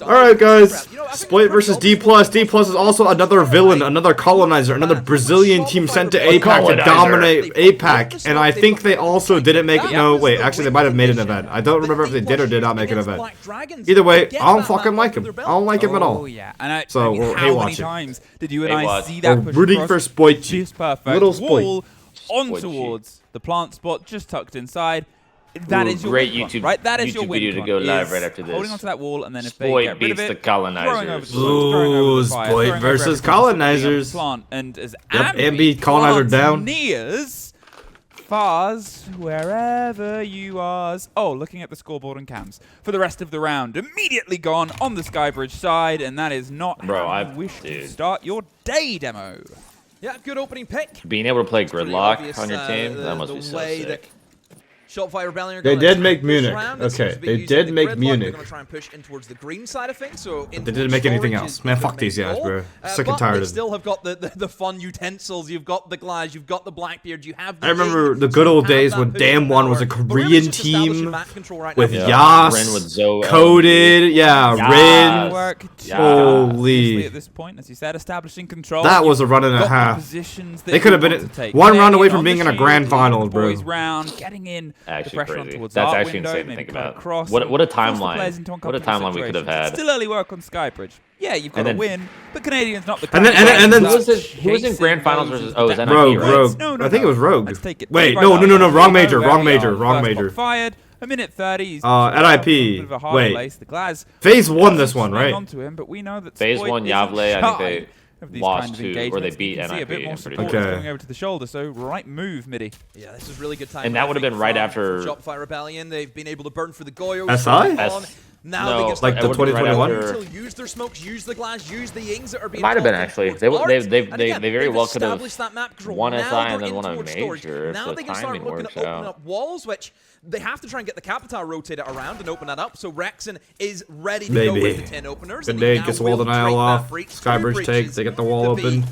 Alright guys, Spoit versus DPLUS. DPLUS is also another villain, another colonizer, another Brazilian team sent to APAC to dominate APAC. And I think they also didn't make it. No, wait, actually they might have made an event. I don't remember if they did or did not make an event. Either way, I don't fucking like him. I don't like him at all. So we'll hate watching. How many times did you and I see that push rooting for Spoit. Little Spoit. Spoit. On towards the plant spot, just tucked inside. That is your great win YouTube, con, right? That is YouTube your win video to con, go live right after this. Holding onto that wall, and then if they Spoit get rid of beats it, the colonizers. Ooh, Spoit versus colonizers. Plant, and as Ambi colonizer down. Nears, Fars, wherever you are. Oh, looking at the scoreboard and cams for the rest of the round. Immediately gone on the Skybridge side, and that is not how you wish to start your day, Demo. Yeah, good opening pick. Being able to play Gridlock on your team, that must be so sick. SHOPIFY Rebellion they did make Munich. Okay, they did make Munich. They're going to try and push in towards the green side of things. So they didn't make anything else. Man, fuck these guys, bro. Sick and tired of them. They still have got the fun utensils. You've got the glass. You've got the Blackbeard. You have. I remember the good old days when Damn One was a Korean team with Yas, Coded, Rin. Holy. At this point, as you said, establishing control. That was a run and a half. They could have been one round away from being in a grand final, bro. Round, getting in. Actually crazy. That's actually insane to think about. What a timeline. What a timeline we could have had. Still early work on Skybridge. Yeah, you've got to win, but Canadians not the. And then who was in grand finals versus? Oh, is that Rogue? No, I think it was Rogue. Let's take it. Wait, no, wrong major. Fired. A minute 30. NIP. Wait. Phase 1 this one, right? Phase 1 Yavle, I think they lost to, or they beat NIP. Going over to the shoulder, so right move, Midi. Yeah, this is really good time. And that would have been right after SHOPIFY Rebellion. They've been able to burn for the Goyo. SI? Now no, they get like the 2021. Use their smokes, use the glass, use the Yings that are being. Might have been actually. They very well could have that map won SI and then won a major. Now they can start looking to open up walls, which they have to try and get the Capital rotated around and open that up. So Rexon is ready to go with the 10 openers. Good day, gets the wall denial off. Skybridge takes, they get the wall open.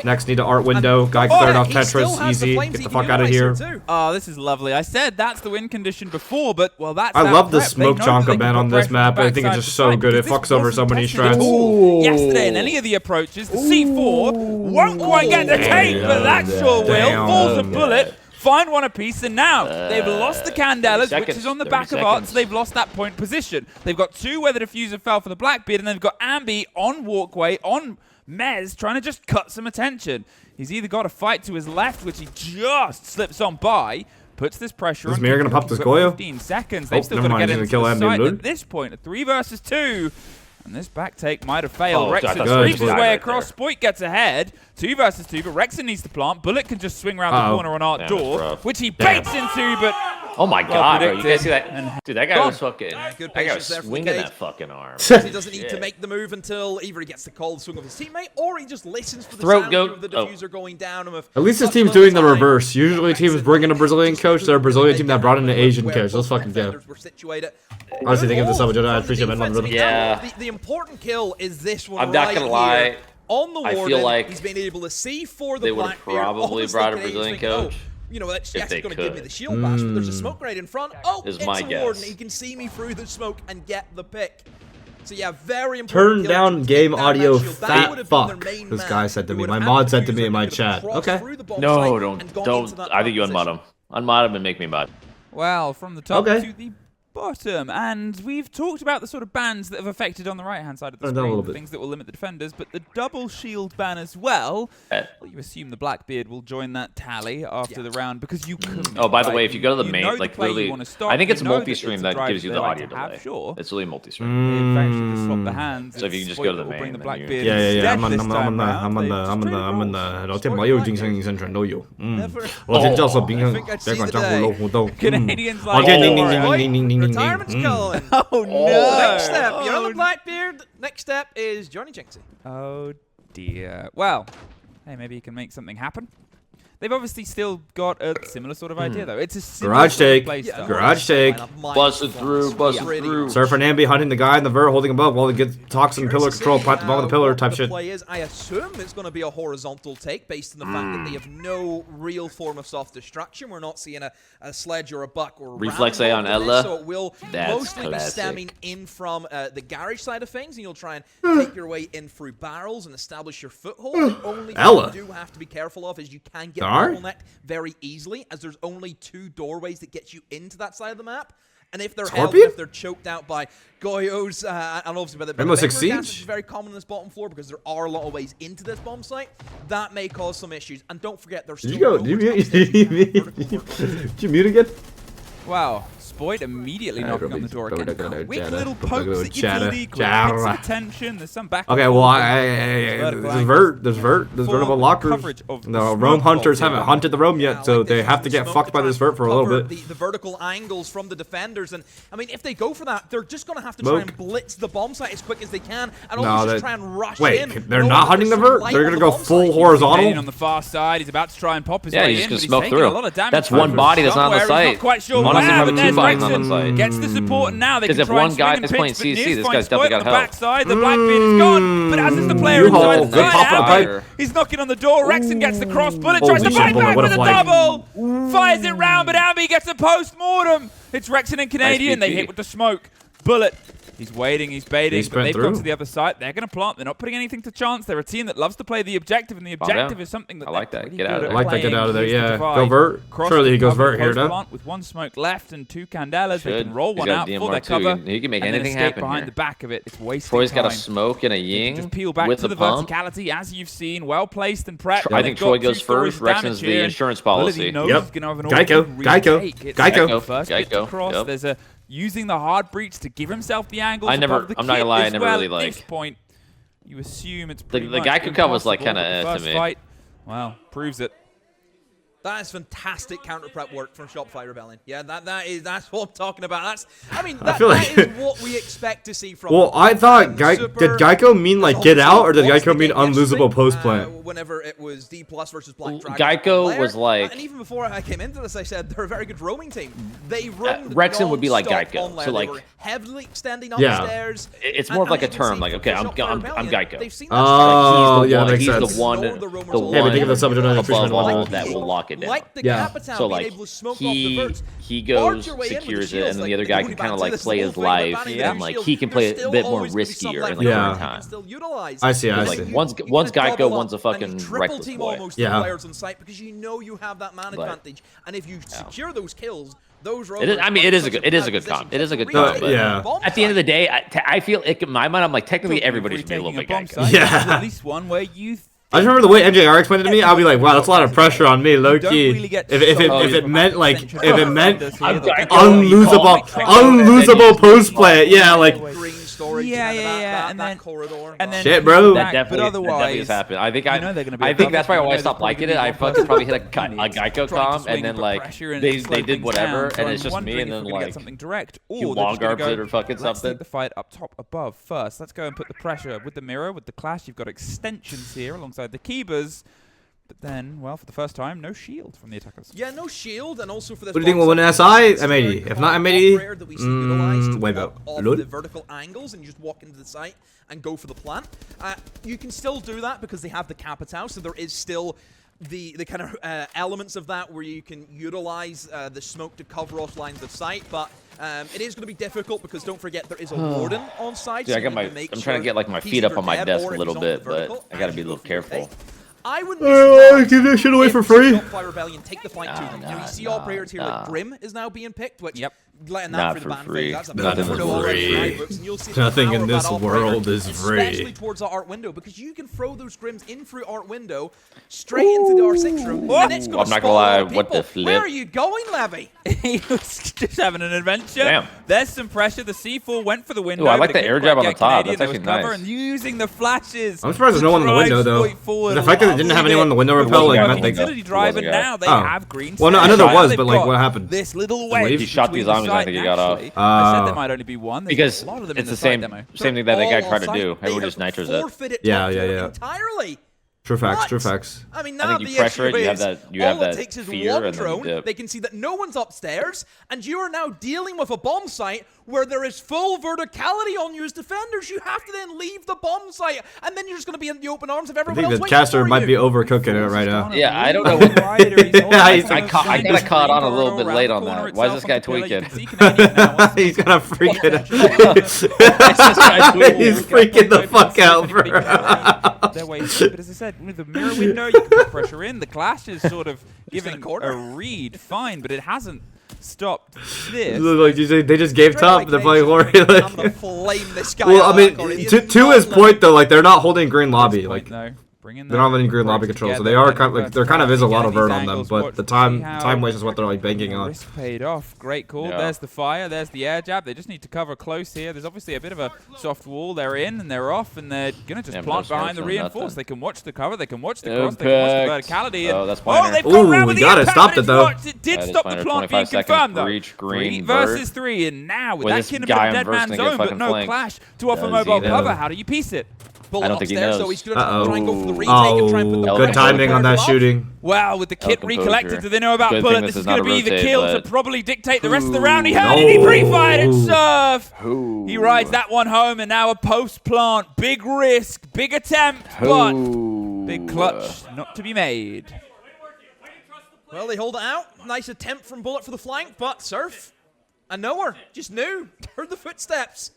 Next, need an art window. Guy cleared off Tetris, easy. Get the fuck out of here. Oh, this is lovely. I said that's the win condition before, but well, that's. I love the smoke chonka man on this map. I think it's just so good. It fucks over so many strats. Yesterday in any of the approaches, the C4 won't quite get the tape, but that sure will. Falls a bullet. Find one apiece, and now they've lost the Candelas, which is on the back of Arts. They've lost that point position. They've got 2 where the diffuser fell for the Blackbeard, and they've got Ambi on walkway, on Mez, trying to just cut some attention. He's either got a fight to his left, which he just slips on by, puts this pressure on. Is Mir gonna pop this Goyo? 15 seconds. They've still got to get into the site at this point. A 3 versus 2. And this back take might have failed. Rexon sweeps his way across. Spoit gets ahead. 2 versus 2, but Rexon needs to plant. Bullet can just swing around the corner on Art Door, which he baits into, but... Oh my god, bro, you guys see that? Dude, that guy was fucking... Good that guy was there swinging that fucking arm. He doesn't need to make the move until either he gets the cold swing of his teammate, or he just listens for the sound of the diffuser going down. At least this team's doing the reverse. Usually teams bring in a Brazilian coach. They're a Brazilian team that brought in an Asian coach. Let's fucking go. Honestly, thinking of this up, I appreciate it. Yeah. The important kill is this one. I'm not gonna lie. On the Warden, I feel like he's been able to see for the they would have probably brought a Brazilian coach. You know, that's yes, he's going to give me the shield bash, but there's a smoke grenade in front. Oh, it's my a Warden. He can see me through the smoke and get the pick. So yeah, very Turn important. down game audio, fat fuck. This guy said to me. My mod said to me in my chat. Okay. No, don't. I think you unmod him. Unmod him and make me mod. Well, from the top to the bottom, and we've talked about the sort of bans that have affected on the right-hand side of the screen, things that will limit the defenders, but the double shield ban as well. Well, you assume the Blackbeard will join that tally after the round because you can. Oh, by the way, if you go to the main, like literally, I think it's multi-stream that gives you the audio delay. It's really multi-stream. In fact, just swap the hands. So if you can just go to the main, bring the Blackbeard. Yeah. I'm on the 聊天保佑精神全都有。我先叫手兵，别管江湖漏互动。Canadians like. Retirement's calling. Oh no! Next step, you're on the Blackbeard. Next step is Johnny Jinxie. Oh dear. Well, hey, maybe you can make something happen. They've obviously still got a similar sort of idea, though. It's a similar Garage sort of take. play style. Garage take. Busted through. Surfer and Ambi hunting the guy in the vert, holding above while he gets toxin pillar control, plant the bomb on the pillar type shit. The play is, I assume it's going to be a horizontal take based on the fact that they have no real form of soft destruction. We're not seeing a sledge or a buck or a reflex A on Ella. So it will mostly be stemming in from the garage side of things, and you'll try and take your way in through barrels and establish your foothold. The only thing you do have to be careful of is you can get bottlenecked very easily, as there's only 2 doorways that get you into that side of the map. And if they're held, if they're choked out by Goyos, and obviously by the gas, which is very common in this bottom floor because there are a lot of ways into this bomb site, that may cause some issues. And don't forget, there's still Did you mute again? Wow. Spoit immediately knocking on the door again. Quick little pokes at utility, gets attention. There's some back. Okay, well, there's vert. There's vertical lockers. The roam hunters haven't hunted the roam yet, so they have to get fucked by this vert for a little bit. The vertical angles from the defenders, and I mean, if they go for that, they're just gonna have to try and blitz the bomb site as quick as they can, and also just try and rush in. Wait, they're not hunting the vert? They're gonna go full horizontal? On the far side, he's about to try and pop his way in. Yeah, he's gonna smoke through. That's one body that's not on the site. Not quite sure what happened. There's Rexon. Gets the support, and now they can try and swing and pinch, but near this guy's definitely got on the backside. The Blackbeard is gone, but as is the player inside the side, he's knocking on the door. Rexon gets the cross bullet, tries to fight back with a double, fires it round, but Ambi gets a post-mortem. It's Rexon and Canadian. They hit with the smoke. Bullet. He's waiting, he's baiting, but they've gone to the other side. They're going to plant. They're not putting anything to chance. They're a team that loves to play the objective, and the objective is something that I like that. Get out of there. I like that. Get out of there. Yeah. Go vert. Surely he goes vert here, no? With 1 smoke left and 2 candelas, they can roll one out for their cover. He can make anything happen behind the back of it. It's wasting Troy's time. got a smoke and a ying. Just peel back to the verticality, as you've seen. Well placed and prepped. I think Troy goes first. Rexon's the insurance policy. Yep. Geico. There's a using the hard breach to give himself the angles. I'm not gonna lie, I never really like. At this point, you assume it's the Geico cut was like kind of to me. Fight. Wow, proves it. That is fantastic counter prep work from Shopify Rebellion. Yeah, that's what I'm talking about. That is what we expect to see from. Well, I thought did Geico mean like get out, or did Geico mean unlosable post plant? Whenever it was DPLUS versus Black Dragon, Geico was like, and even before I came into this, I said they're a very good roaming team. They roamed Rexon would be like Geico, so like heavily extending upstairs. It's more of like a term, like okay, I'm Geico. Oh, yeah, makes sense. He's the one above that will lock it down. Like the Capital, so like he goes, secures it, and then the other guy can kind of like play his life, and like he can play a bit more riskier in like time. I see. Like one's Geico, one's a fucking reckless boy. Players on site because you know you have that man advantage, and if you secure those kills. It is a good comp. It is a good comp. But at the end of the day, I feel in my mind, I'm like technically everybody should be a little bit Geico. Yeah. At least one where you. I just remember the way NJR explained it to me. I'll be like, "Wow, that's a lot of pressure on me, low key." If it meant unlosable post play, yeah, like. Yeah, and then corridor. And then shit, bro. That definitely has happened. I think that's why I stopped liking it. I fucking probably hit a Geico comp, and then like they did whatever, and it's just me, and then like you long arms it or fucking something. Let's take the fight up top above first. Let's go and put the pressure with the mirror, with the clash. You've got extensions here alongside the Keybers. But then, well, for the first time, no shield from the attackers. Yeah, no shield, and also for this. What do you think we'll win SI? M80. If not M80, wait up. The vertical angles, and you just walk into the site and go for the plant. You can still do that because they have the Capital, so there is still the kind of elements of that where you can utilize the smoke to cover off lines of sight, but it is going to be difficult because don't forget there is a warden on site. Dude, I'm trying to get like my feet up on my desk a little bit, but I got to be a little careful. I wouldn't give this shit away for free. Shopify Rebellion take the fight too. You see all players here like Grim is now being picked, which letting that through the ban phase, that's a bit Nothing in this world is free. Especially towards the art window, because you can throw those Grims in through art window straight into the R6 room, and it's going to I'm not gonna lie, what the flip? Where are you going, Levy? He was just having an adventure. Damn. There's some pressure. The C4 went for the window. Ooh, I like the air jab on the top. That's actually nice. And using the flashes. I'm surprised there's no one in the window though. The fact that they didn't have anyone in the window repel like meant they utility drive, and now they have green. Well, no, I know there was, but like what happened? This little wedge. He shot these zombies. I think he got off. I said there might only be one. Because it's the same thing that the guy tried to do. Everyone just nitros it. Yeah. Entirely. True facts, But, true facts. I mean, now I think the you pressure issue it, you have is, that all it takes is fear, one and then you drone, dip. they can see that no one's upstairs, and you are now dealing with a bomb site where there is full verticality on you as defenders. You have to then leave the bomb site, and then you're just going to be in the open arms of I everyone think else the waiting caster for might you. be overcooking it right now. Yeah, I don't know what. I kind of caught on a little bit late on that. Why is this guy tweaking? He's gonna freak it. He's freaking the fuck out, bro. Their way through, but as I said, with the mirror window, you can put pressure in. The Clash is sort of giving a read, fine, but it hasn't stopped this. Like they just gave top. They're playing Glory. I'm gonna flame this guy. Well, I mean, to his point though, like they're not holding green lobby. Like they're not letting green lobby control, so they are kind of like there kind of is a lot of vert on them, but the time waste is what they're like banking on. Risk paid off. Great call. Yeah. There's the fire. There's the air jab. They just need to cover close here. There's obviously a bit of a soft wall. They're in and they're off, and they're gonna just plant behind the reinforce. They can watch the cover. They can watch the cross. They can watch the verticality. Oh, that's fine. They've gone around with the impact, stopped it though. It did stop the plant being confirmed though. 3 versus 3, and now with that kid in the dead man zone, but no Clash to offer mobile cover. How do you piece it? I don't think he knows. So he's going to try and go for the retake and try and put the good timing on that shooting. Wow, with the kit recollected, do they know about Bullet? This is going to be the kill to probably dictate the rest of the round. He heard it, he pre-fired it, Surf! He rides that one home, and now a post-plant. Big risk, big attempt, but big clutch not to be made. Well, they hold it out. Nice attempt from Bullet for the flank, but Surf, I know her, just knew, heard the footsteps.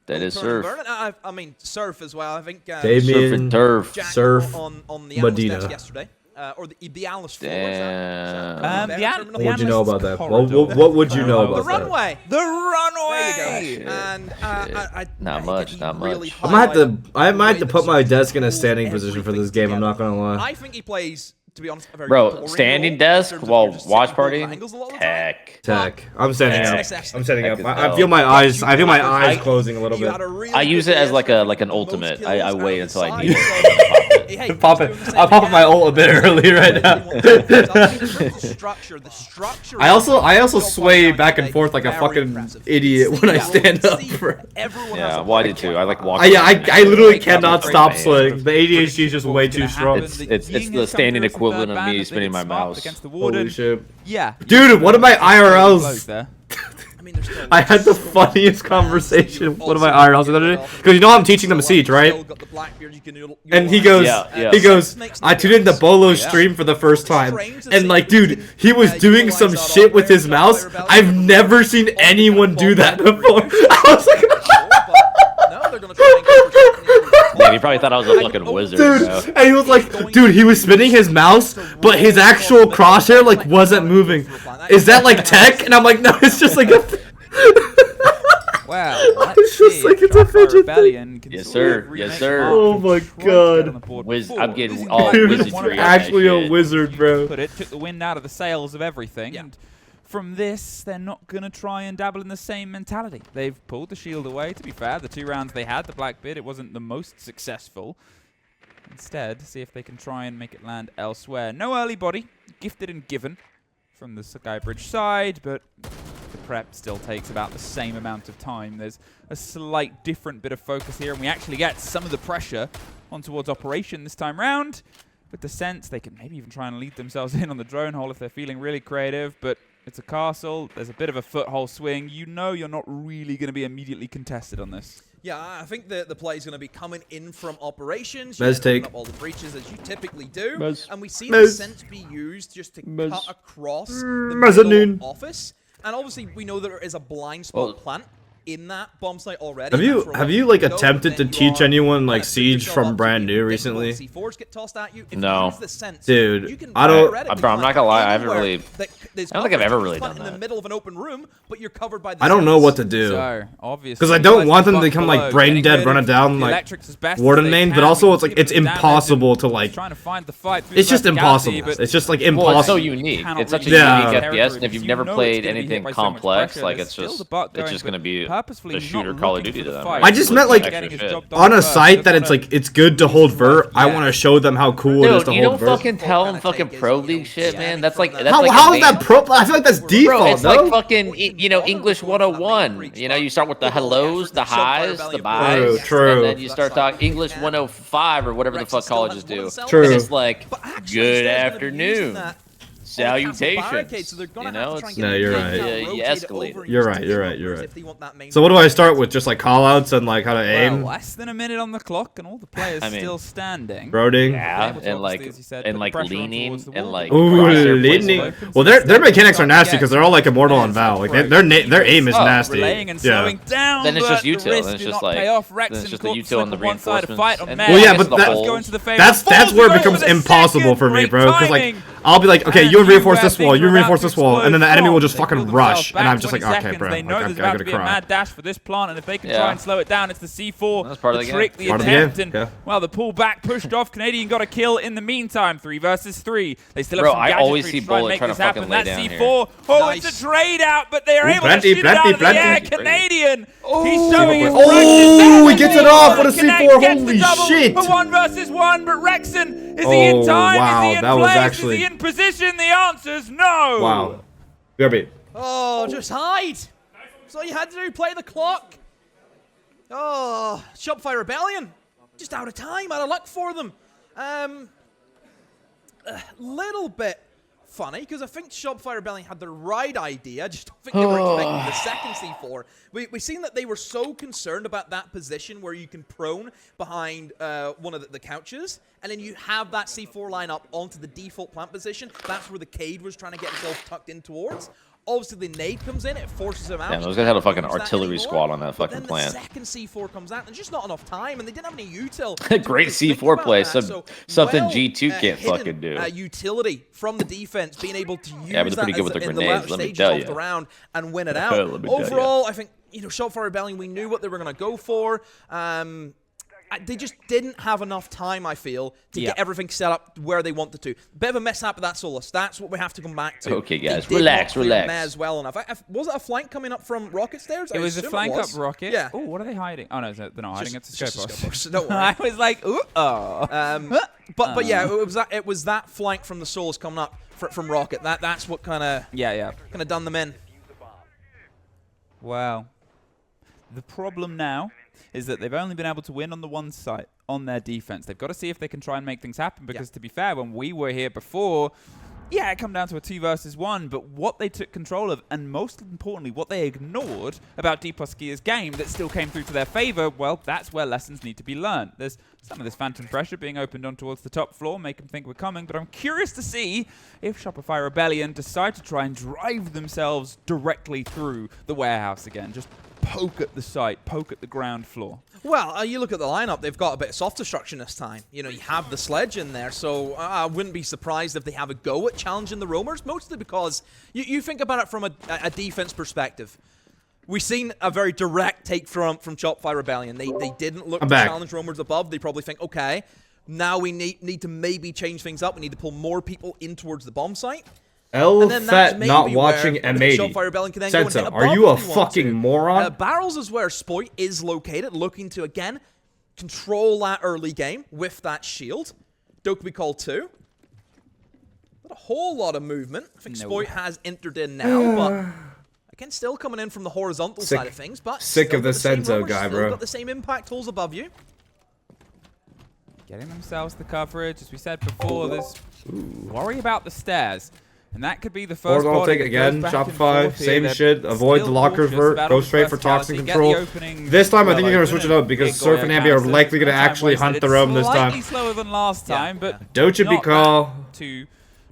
That is Surf. I mean, Surf as well. I think Damien, Surf, on the Medina yesterday. Or the Alice floor. What would you know about that? What would you know about the runway? The runway! And not much. Really I might have to put my desk in a standing position for this game. I'm not gonna lie. I think he plays, to be honest, a very bro, standing desk while watch party. Tech. I'm standing up. I'm standing up. I feel my eyes. I feel my eyes closing a little bit. I use it as like an ultimate. I wait until I need it. Pop it. I'll pop up my ult a bit early right now. I also sway back and forth like a fucking idiot when I stand up. Yeah, well I did too. I like walking. Yeah, I literally cannot stop swaying. The ADHD is just way too strong. It's the standing equivalent of me spinning my mouse. Holy shit. Yeah. Dude, one of my IRLs. I had the funniest conversation with one of my IRLs the other day. Because you know I'm teaching them Siege, right? And he goes, I tuned in the Bolo stream for the first time. And like, dude, he was doing some shit with his mouse. I've never seen anyone do that before. I was like... Yeah, he probably thought I was a fucking wizard. Dude, and he was like, dude, he was spinning his mouse, but his actual crosshair like wasn't moving. Is that like tech? And I'm like, no, it's just like a... Wow, it's just like it's a fidget thing. Yes, sir. Yes, sir. Oh my god. I'm getting all wizardry. Actually a wizard, bro. But it took the wind out of the sails of everything. And from this, they're not going to try and dabble in the same mentality. They've pulled the shield away. To be fair, the 2 rounds they had, the black bid, it wasn't the most successful. Instead, see if they can try and make it land elsewhere. No early body, gifted and given from the Skybridge side, but the prep still takes about the same amount of time. There's a slight different bit of focus here, and we actually get some of the pressure on towards operation this time round. With the sense, they can maybe even try and lead themselves in on the drone hole if they're feeling really creative, but it's a castle. There's a bit of a foothold swing. You know you're not really going to be immediately contested on this. Yeah, I think the play is going to be coming in from operations. Mez take. Up all the breaches as you typically do. And we see the sense be used just to cut across the middle office. And obviously, we know that there is a blind spot plant in that bomb site already. Have you like attempted to teach anyone like Siege from brand new recently? No. Dude, I don't. I'm not gonna lie, I haven't really. I don't think I've ever really done that. In the middle of an open room, but you're covered by the I don't know what to do. Because I don't want them to become like brain dead, run it down like Warden main, but also it's like it's impossible to like. It's just impossible. It's just like impossible. Well, it's so unique. It's such a unique FPS, and if you've never played anything complex, like it's just gonna be a shooter Call of Duty to them. I just meant like on a site that it's like it's good to hold vert. I want to show them how cool it is to hold vert. Dude, you don't fucking tell them fucking pro league shit, man. That's like how is that pro? I feel like that's default, Bro, it's no? like fucking, you know, English 101. You know, you start with the hellos, the highs, the byes. True. And then you start talking English 105 or whatever the fuck colleges do. True. And it's like, good afternoon. Salutations. You know, it's, no, you're right. You escalate. You're right. So what do I start with? Just like call-outs and like how to aim? Well, less than a minute on the clock and all the players still standing. Broading. Yeah, and like leaning and like. Ooh, leaning. Well, their mechanics are nasty because they're all like Immortal and Val. Like their aim is nasty. Relaying and slowing down, then it's just the util. Then it's just like then it's just the util and the reinforcements. Well, yeah, but that's where it becomes impossible for me, bro. Because like I'll be like, okay, you reinforce this wall, you reinforce this wall, and then the enemy will just fucking rush, and I'm just like, okay, bro, they know like, there's I'm about gonna to be a cry. mad dash for this plant, and if they can try and slow it down, it's the C4, that's part of the trick, game. the attempt, and well, the pullback pushed off. Canadian got a kill in the meantime. 3 versus 3. They still have some gadgetry always see to try and Bullet make trying this to fucking happen. lay That down C4, here. oh, it's a trade out, but they are able to shoot it out of the air. Canadian, he's showing his oh, he gets it off. What a C4! Holy shit! For 1 versus 1, but Rexon, is he in time? Wow, is he in that was place? actually... Is he in position? The answer is no. Wow. BRB. Oh, just hide. That's all you had to do. Play the clock. Oh, Shopify Rebellion. Just out of time, out of luck for them. A little bit funny, because I think Shopify Rebellion had the right idea. I just don't think they were expecting the second C4. We've seen that they were so concerned about that position where you can prone behind one of the couches, and then you have that C4 line up onto the default plant position. That's where the Cade was trying to get himself tucked in towards. Obviously, the nade comes in, it forces him out. Yeah, those guys had a fucking artillery squad on that fucking plant. The second C4 comes out, and just not enough time, and they didn't have any util. Great C4 play, something G2 can't fucking do. Utility from the defense, being able to use but they're pretty good with their grenades, let me tell you. The round and win it out. Overall, I think, you know, Shopify Rebellion, we knew what they were going to go for. They just didn't have enough time, I feel, to get everything set up where they wanted to. Bit of a mess up with that Solus. That's what we have to come back to. Okay, guys, relax. Mez well enough. Was it a flank coming up from Rocket stairs? It was a flank up Rocket. Yeah. Oh, what are they hiding? Oh no, they're not hiding. It's a Scopos. Don't worry. I was like, ooh, but yeah, it was that flank from the Solus coming up from Rocket. That's what kind of done them in. Wow. The problem now is that they've only been able to win on the one side, on their defense. They've got to see if they can try and make things happen, because to be fair, when we were here before, yeah, it come down to a 2 versus 1, but what they took control of, and most importantly, what they ignored about DPLUS game that still came through to their favor, well, that's where lessons need to be learned. There's some of this phantom pressure being opened on towards the top floor, make them think we're coming, but I'm curious to see if Shopify Rebellion decide to try and drive themselves directly through the warehouse again. Just poke at the site, poke at the ground floor. Well, you look at the lineup, they've got a bit of soft destruction this time. You know, you have the sledge in there, so I wouldn't be surprised if they have a go at challenging the roamers, mostly because you think about it from a defense perspective. We've seen a very direct take from Shopify Rebellion. They didn't look to challenge roamers above. They probably think, okay, now we need to maybe change things up. We need to pull more people in towards the bomb site. Fett not watching M80. Sensa, are you a fucking moron? Barrels is where Spoit is located, looking to, again, control that early game with that shield. Dokkaebi Call 2. Not a whole lot of movement. I think Spoit has entered in now, but again, still coming in from the horizontal side of things. But sick of the Senso guy, bro. Got the same impact tools above you. Getting themselves the coverage. As we said before, there's worry about the stairs. And that could be the first I'll take it again. Shopify, same shit. Avoid the locker vert. Go straight for toxin control. This time, I think you're going to switch it up because Surf and Ambi are likely going to actually hunt the roam this time. Slightly slower than last time, but DPLUS call.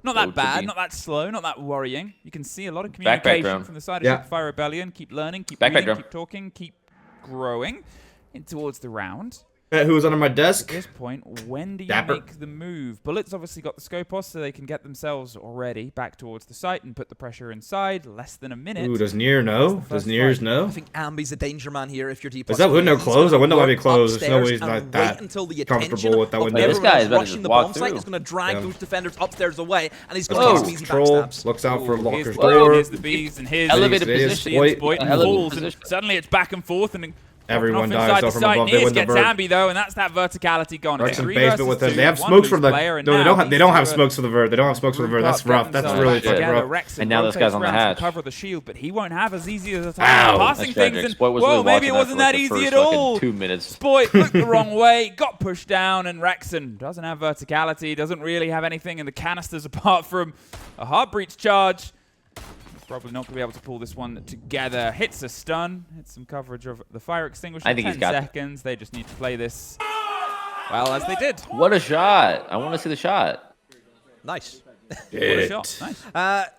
Not that bad, not that slow, not that worrying. You can see a lot of communication from the side of Shopify Rebellion. Keep learning, keep reading, keep talking, keep growing in towards the round. Who was under my desk? At this point, when do you make the move? Bullet's obviously got the Scopos, so they can get themselves already back towards the site and put the pressure inside. Less than a minute. Ooh, does Nier know? Does Niers know? I think Ambi's a danger man here if you're DPLUS. Is that window closed? The window might be closed. There's no way he's not that comfortable with that window. This guy's about to just walk through. He's going to drag those defenders upstairs away, and he's going to get easy backstabs. Looks out for locker's door. Here's the bees, and here's elevated position. Spoit and falls, and suddenly it's back and forth, and Everyone dies though from above. They win the gets vert. Ambi though, and that's that verticality gone. Rex in basement with them. They have smokes for the. No, they don't have smokes for the vert. They don't have smokes for the vert. That's rough. That's really rough. And now this guy's on the hatch. Cover the shield, but he won't have as easy as a time passing things. And whoa, maybe it wasn't that easy at all. 2 minutes. Spoit looked the wrong way, got pushed down, and Rexon doesn't have verticality. Doesn't really have anything in the canisters apart from a hard breach charge. Probably not going to be able to pull this one together. Hits a stun. Hits some coverage of the fire extinguisher. I think 10 seconds. They just need to play this well as they did. What a shot. I want to see the shot. Nice. What a shot. Nice.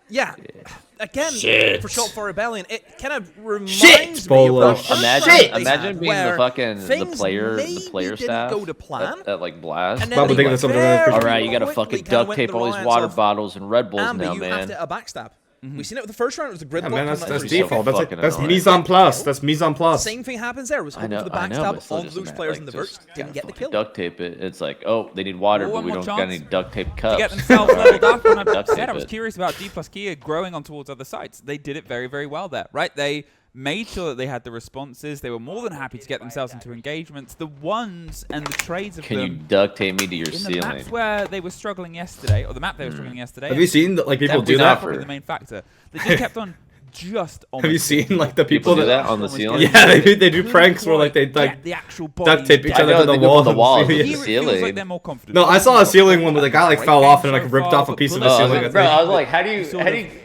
Yeah. Again, for SHOPIFY Rebellion, it kind of reminds me of imagine being the fucking the player staff go to plan, at like Blast. And then all right, you got to fucking duct tape all these water bottles and Red Bulls now, you man. have to a backstab. We've seen it with the first round. It was the gridlock. Man, that's default. That's mise en place. That's mise en place. Same thing happens there. It was hoping for the backstab on loose players in the verse. Didn't get the kill. Duct tape it. It's like, oh, they need water, but we don't got any duct tape cups. To get themselves leveled up. And I was curious about DPLUS Kia growing on towards other sites. They did it very, very well there, right? They made sure that they had the responses. They were more than happy to get themselves into engagements. The ones and the trades of them. Can you duct tape me to your ceiling? The maps where they were struggling yesterday, or the map they were struggling yesterday. Have you seen like people do that? Probably the main factor. They just kept on just on. Have you seen like the people do that on the ceiling? Yeah, they do pranks where like they like the actual duct tape each other to the wall. The wall, the ceiling. Like they're more confident. No, I saw a ceiling one where the guy like fell off and like ripped off a piece of the ceiling. Bro, I was like, how do you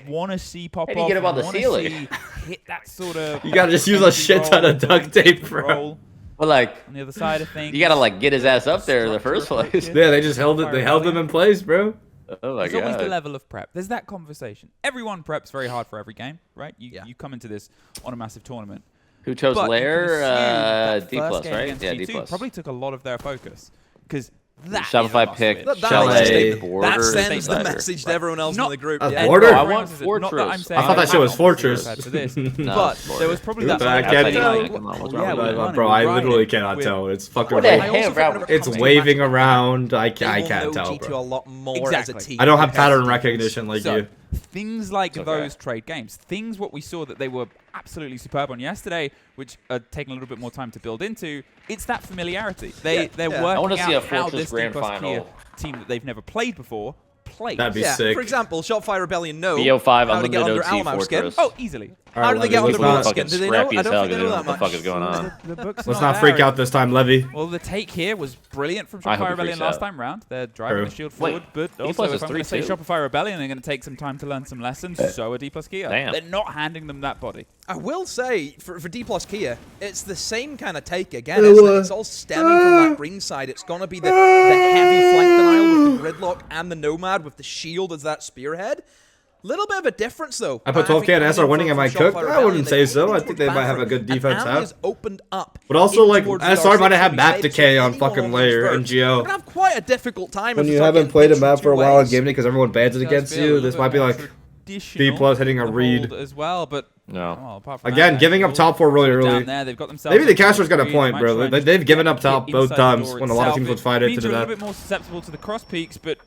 want to see pop off? How do you get about the ceiling? Hit that sort of. You gotta just use a shit ton of duct tape, bro. Well, like on the other side of things, you gotta like get his ass up there in the first place. Yeah, they just held it. They held him in place, bro. Oh my god. There's always the level of prep. There's that conversation. Everyone preps very hard for every game, right? You come into this on a massive tournament. Who chose Lair? DPLUS, right? Yeah, DPLUS. Probably took a lot of their focus because that SHOPIFY pick that sends the message to everyone else in the group. Border? I want Fortress. I thought that shit was Fortress. But there was probably that. Bro, I literally cannot tell. It's fucking. It's waving around. I can't tell, bro. Exactly. I don't have pattern recognition like you. Things like those trade games, things what we saw that they were absolutely superb on yesterday, which are taking a little bit more time to build into. It's that familiarity. They're working I want to see a out how Fortress this Grand Final team that they've never played before play. That'd be sick. For example, SHOPIFY Rebellion know BO5 how to get under OT Alamo skin. Fortress. Oh, easily. How do they get under Root skin? Do they know? I don't think they know that much. What the fuck is going on? Let's not freak out this time, Levy. Well, the take here was brilliant from SHOPIFY Rebellion last time round. They're driving the shield forward, but also if I'm going to say SHOPIFY Rebellion, they're going to take some time to learn some lessons. So are DPLUS Kia. They're not handing them that body. I will say, for DPLUS Kia, it's the same kind of take again. It's all stemming from that green side. It's going to be the heavy flank denial with the gridlock and the Nomad with the shield as that spearhead. Little bit of a difference, though. I put 12k and SR winning. Am I cooked? I wouldn't say so. I think they might have a good defense half. Opened up. But also, like, SR might have had map decay on fucking Lair and GO. They're gonna have quite a difficult time when you haven't played a map for a while and gaming because everyone bans it against you. This might be like DPLUS hitting a read as well, but no. Again, giving up top 4 really early. Maybe the caster's got a point, bro. They've given up top both times when a lot of teams would fight it to do that. A little bit more susceptible to the cross peaks, but.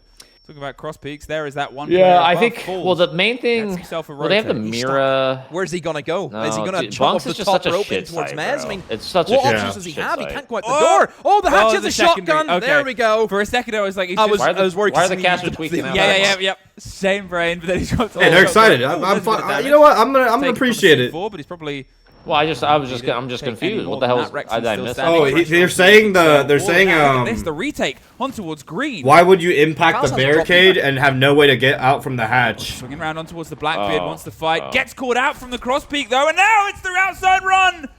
Talking about cross peaks, there is that one. Yeah, I think. Well, the main thing. Well, they have the Mira. Where's he gonna go? No, is he gonna chop off the top rope in towards Mez? I mean, it's such what options does he have? He can't quite the door. Oh, the hatch has a shotgun. Okay. There we go. For a second, I was like, I was worried. Why are the casters tweaking out? Yeah. Same brain, but then he's got. Hey, they're excited. I'm fine. You know what? I'm gonna appreciate it. But he's probably. Well, I'm just confused. What the hell did I miss? Oh, they're saying the retake on towards green. Why would you impact the barricade and have no way to get out from the hatch? Swinging around on towards the Blackbeard, wants to fight, gets caught out from the cross peak though, and now it's the outside run.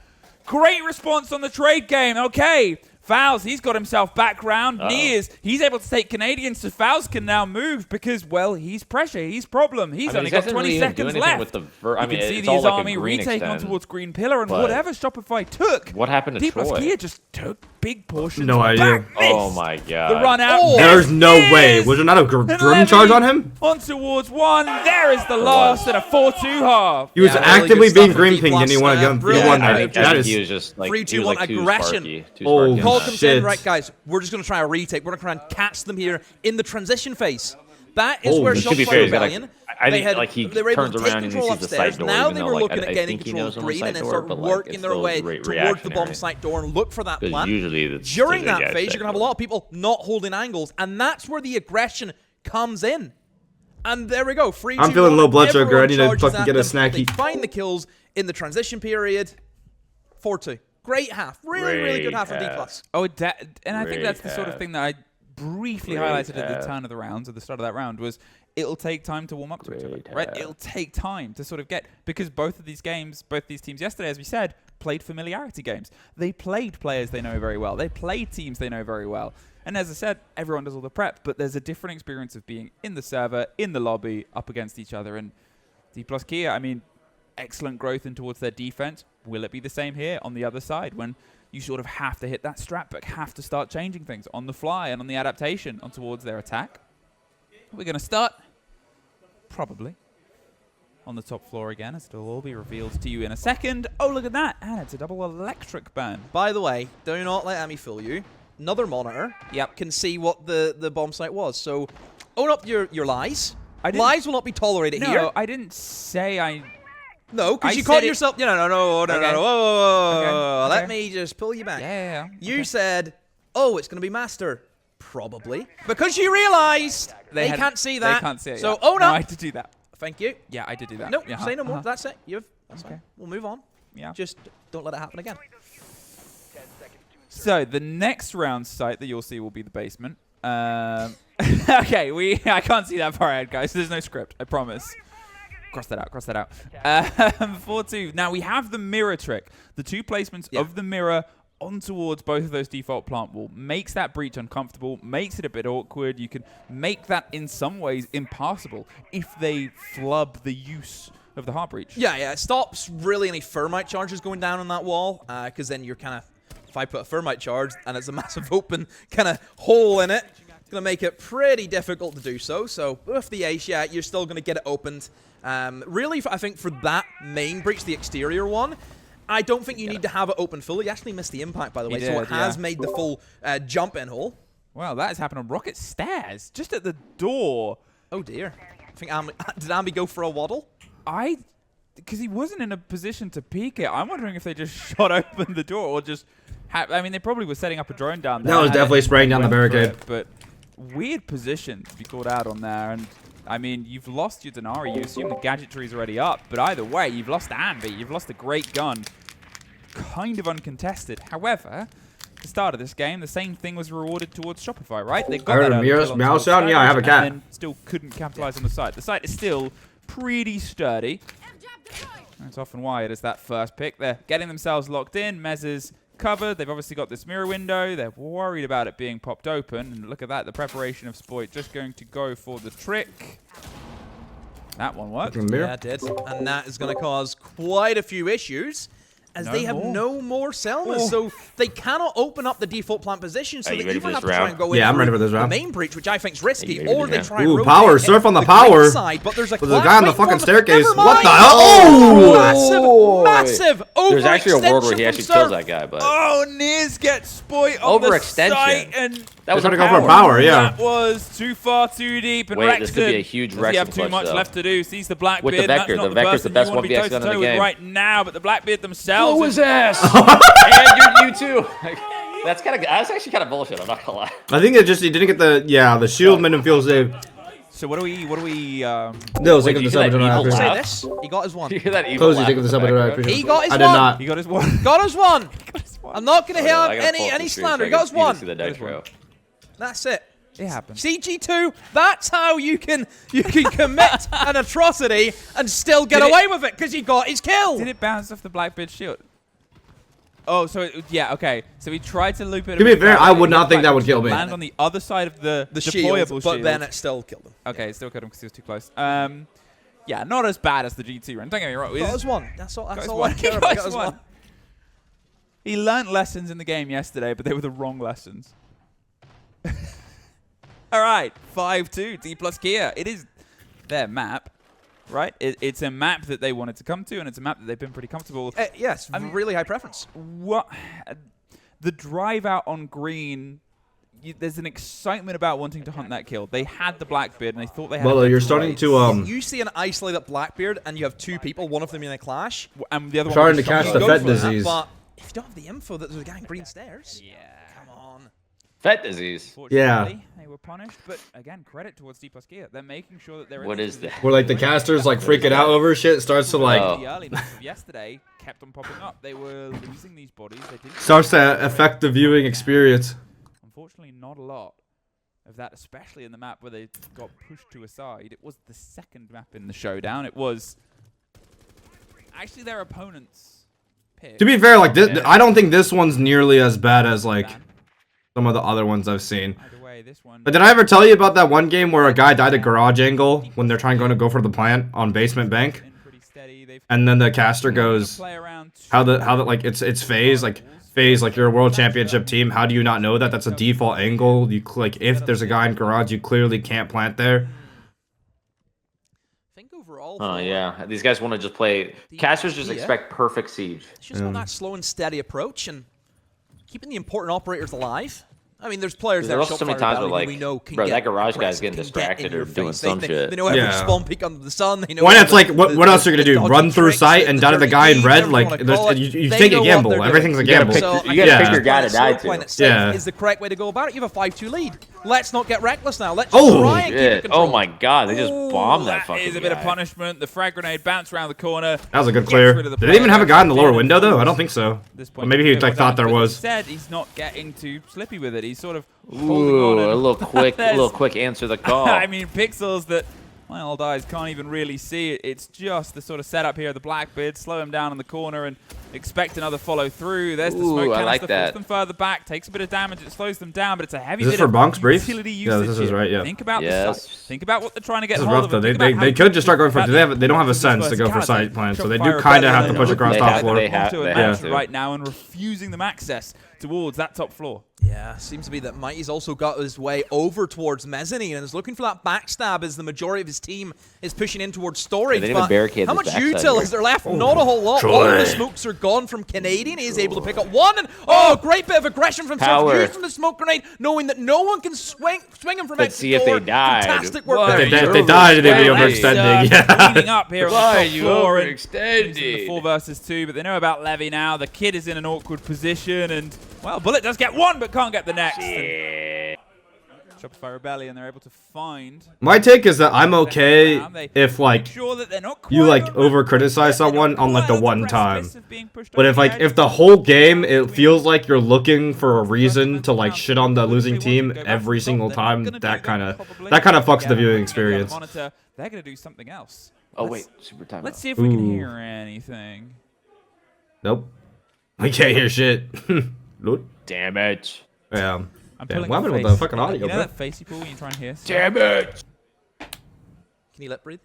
Great response on the trade game. Okay. Fouls, he's got himself back round. Nears, he's able to take Canadians, so Fouls can now move because, well, he's pressure, he's problem. He's only got 20 seconds left. You can see these army retaking on towards Green Pillar, and whatever SHOPIFY took, what happened to Troy? DPLUS Kia just took big portions. No idea. Oh my god. The run out. There's no way. Was there not a grim charge on him? On towards one. There is the last at a 4-2 half. He was actively being green pinged and he won that. He was just like 3-2-1 aggression. Oh, Comes in, right, guys, we're just going to try a retake. We're going to try and catch them here in the transition phase. That is where Shopify Rebellion, I think like he they were able turns to take around and he control sees the side upstairs. door. Now they were like, looking at getting control of green and then start working their way towards the bomb site door and look for that plant. During that phase, you're going to have a lot of people not holding angles, and that's where the aggression comes in. And there we go. 3-2-1. I'm feeling low blood sugar. I need to charges fucking get a at them. snacky. They find the kills in the transition period. 4-2. Great half. Really good half from DPLUS. Oh, and I think that's the sort of thing that I briefly highlighted at the turn of the rounds, at the start of that round, was it'll take time to warm up to each other, right? It'll take time to sort of get, because both of these games, both these teams yesterday, as we said, played familiarity games. They played players they know very well. They played teams they know very well. And as I said, everyone does all the prep, but there's a different experience of being in the server, in the lobby, up against each other. And DPLUS Kia, I mean, excellent growth in towards their defense. Will it be the same here on the other side when you sort of have to hit that strap, but have to start changing things on the fly and on the adaptation on towards their attack? We're going to start, probably, on the top floor again, as it'll all be revealed to you in a second. Oh, look at that. And it's a double electric burn. By the way, do not let Amy fool you. Another monitor can see what the bomb site was. So own up your lies. Lies will not be tolerated here. No, I didn't say I... No, because you caught yourself... No. Whoa. Let me just pull you back. Yeah. You said, oh, it's going to be Master. Probably. Because you realized they can't see that. They can't see it, So own up. No, I did do that. Thank you. Yeah, I did do that. No, say no more. That's it. That's okay. Fine. We'll move on. Yeah. Just don't let it happen again. So the next round site that you'll see will be the basement. Okay, I can't see that far ahead, guys. There's no script, I promise. Cross that out. 4-2. Now we have the mirror trick. The two placements of the mirror on towards both of those default plant wall makes that breach uncomfortable, makes it a bit awkward. You can make that in some ways impassable if they flub the use of the heart breach. Yeah. It stops really any thermite charges going down on that wall, because then you're kind of... If I put a thermite charge and it's a massive open kind of hole in it, it's going to make it pretty difficult to do so. So with the ace, you're still going to get it opened. Really, I think for that main breach, the exterior one, I don't think you need to have it open fully. You actually missed the impact, by the way, so it has made the full jump-in hole. Well, that has happened on Rocket Stairs, just at the door. Oh, dear. I think did Ambi go for a waddle? Because he wasn't in a position to peek it. I'm wondering if they just shot open the door or just... I mean, they probably were setting up a drone down there. That was definitely spraying down the barricade. But weird position to be called out on there. And, I mean, you've lost your Denari. You assume the gadgetry's already up. But either way, you've lost Ambi. You've lost a great gun. Kind of uncontested. However, at the start of this game, the same thing was rewarded towards Shopify, right? They got that meow sound. Yeah, I have a cat. And then still couldn't capitalize on the site. The site is still pretty sturdy. That's often why it is that first pick. They're getting themselves locked in. Mez is covered. They've obviously got this mirror window. They're worried about it being popped open. And look at that. The preparation of Spoit just going to go for the trick. That one worked. Yeah, it did. And that is going to cause quite a few issues, as they have no more Selmas, so they cannot open up the default plant position, so they either have to try and go in I'm ready for this round. The main breach, which I think is risky, or they try and rotate power, surf on the power. Side, but there's a guy on the fucking staircase. What the hell? Oh! Massive overextension. There's actually a world where he actually kills that guy, but... Oh, Niz gets Spoit on the site, and... That was trying to go for power, yeah. That was too far, too deep, and Wait, this could be a huge Does he have too much left to do? Sees the Blackbeard. With the Vector. The Vector's the best 1v gun in the game. Right now, but the Blackbeard themselves... Blow his ass! And you too! That's actually kind of bullshit, I'm not gonna lie. I think he didn't get the shield made him feel safe. So what do we No, take the sub to say this. He got his one. You hear that evil Cozy, take the sub to He got his one. I did not. He got his one. Got his one. I'm not gonna have any slander. He got his one. That's it. It happens. CG2, that's how you can commit an atrocity and still get away with it, because he got his kill. Did it bounce off the Blackbeard shield? Oh, so yeah, okay. So he tried to loop it. To be fair, I would not think that would kill me. Land on the other side of the shield, deployable but shield. then it still killed him. Okay, it still killed him because he was too close. Yeah, not as bad as the G2 run. Don't get me wrong. Got us one. That's all I care about. Got us one. He learnt lessons in the game yesterday, but they were the wrong lessons. All right, 5-2, DPLUS Kia. It is their map, right? It's a map that they wanted to come to, and it's a map that they've been pretty comfortable. Yes, really high preference. What? The drive out on green, there's an excitement about wanting to hunt that kill. They had the Blackbeard, and they thought they had. Well, you're starting to You see an isolated Blackbeard, and you have two people, one of them in a clash, and the other one starting to catch the Fett disease. But if you don't have the info that there's a guy in green stairs, come on. Fett disease. Yeah. They were punished, but again, credit towards DPLUS gear. They're making sure that they're. What is that? Where like the casters like freaking out over shit starts to like. The early match of yesterday kept on popping up. They were losing these bodies. They didn't Starts to affect the viewing experience. Unfortunately, not a lot of that, especially in the map where they got pushed to a side. It was the second map in the showdown. It was actually their opponent's pick. To be fair, like this, I don't think this one's nearly as bad as like some of the other ones I've seen. Either way, this one. But did I ever tell you about that one game where a guy died at garage angle when they're trying to go for the plant on basement bank? And then the caster goes, how the like it's phase like you're a world championship team. How do you not know that? That's a default angle. You like if there's a guy in garage, you clearly can't plant there. Oh yeah, these guys want to just play. Casters just expect perfect siege. It's just on that slow and steady approach and keeping the important operators alive. I mean, there's players that also so many times where like, we know can bro, that garage guy's getting distracted or doing some shit. They know every spawn peak under the sun. They know Why not? Like, what else are you gonna do? Run through sight and down to the guy in red? Like, you take a gamble. Everything's a gamble. You gotta pick your guy to die to. Yeah, is the correct way to go about it. You have a 5-2 lead. Let's not get reckless now. Let's try and keep it controlled. Oh my god, they just bombed that fucking guy. That is a bit of punishment. The frag grenade bounced around the corner. That was a good clear. Did they even have a guy in the lower window though? I don't think so. Or maybe he like thought there was. Instead, he's not getting too slippy with it. He's sort of Ooh, a little quick answer the call. I mean, pixels that my old eyes can't even really see. It's just the sort of setup here of the Blackbeard. Slow him down in the corner and expect another follow through. There's the smoke canister, like that. Pulls them further back, takes a bit of damage, it slows them down, but it's a heavy bit of utility usage. Yeah, this is right, yeah. Think about the site. Think about what they're trying to get hold of. They could just start going for they don't have a sense to go for side plans, so they do kind of have to push across top floor. They have to right now and refusing them access towards that top floor. Yeah, seems to be that Mighty's also got his way over towards Mezzanine and is looking for that backstab as the majority of his team is pushing in towards storage. Yeah, but how much util is there left? Not a whole lot. All of the smokes are gone from Canadian. He is able to pick up one. And great bit of aggression from himself, using the smoke grenade, knowing that no one can swing him from exit see if they died. Fantastic work. If they died, they'd be overextending. Cleaning up here on the top you floor overextended? The 4 versus 2, but they know about Levy now. The kid is in an awkward position, and well, Bullet does get one, but can't get the next. Shopify Rebellion, they're able to find. My take is that I'm okay if like you like over criticize someone on like the one time, but if the whole game it feels like you're looking for a reason to like shit on the losing team every single time, that kind of fucks the viewing experience. They're gonna do something else. Oh wait, super time. Let's see if we can hear anything. Nope, we can't hear shit. Damn it. Yeah. I'm pulling what happened with the fucking audio, you know that face you pull when you try and hear? Damn it! Can you lip breathe?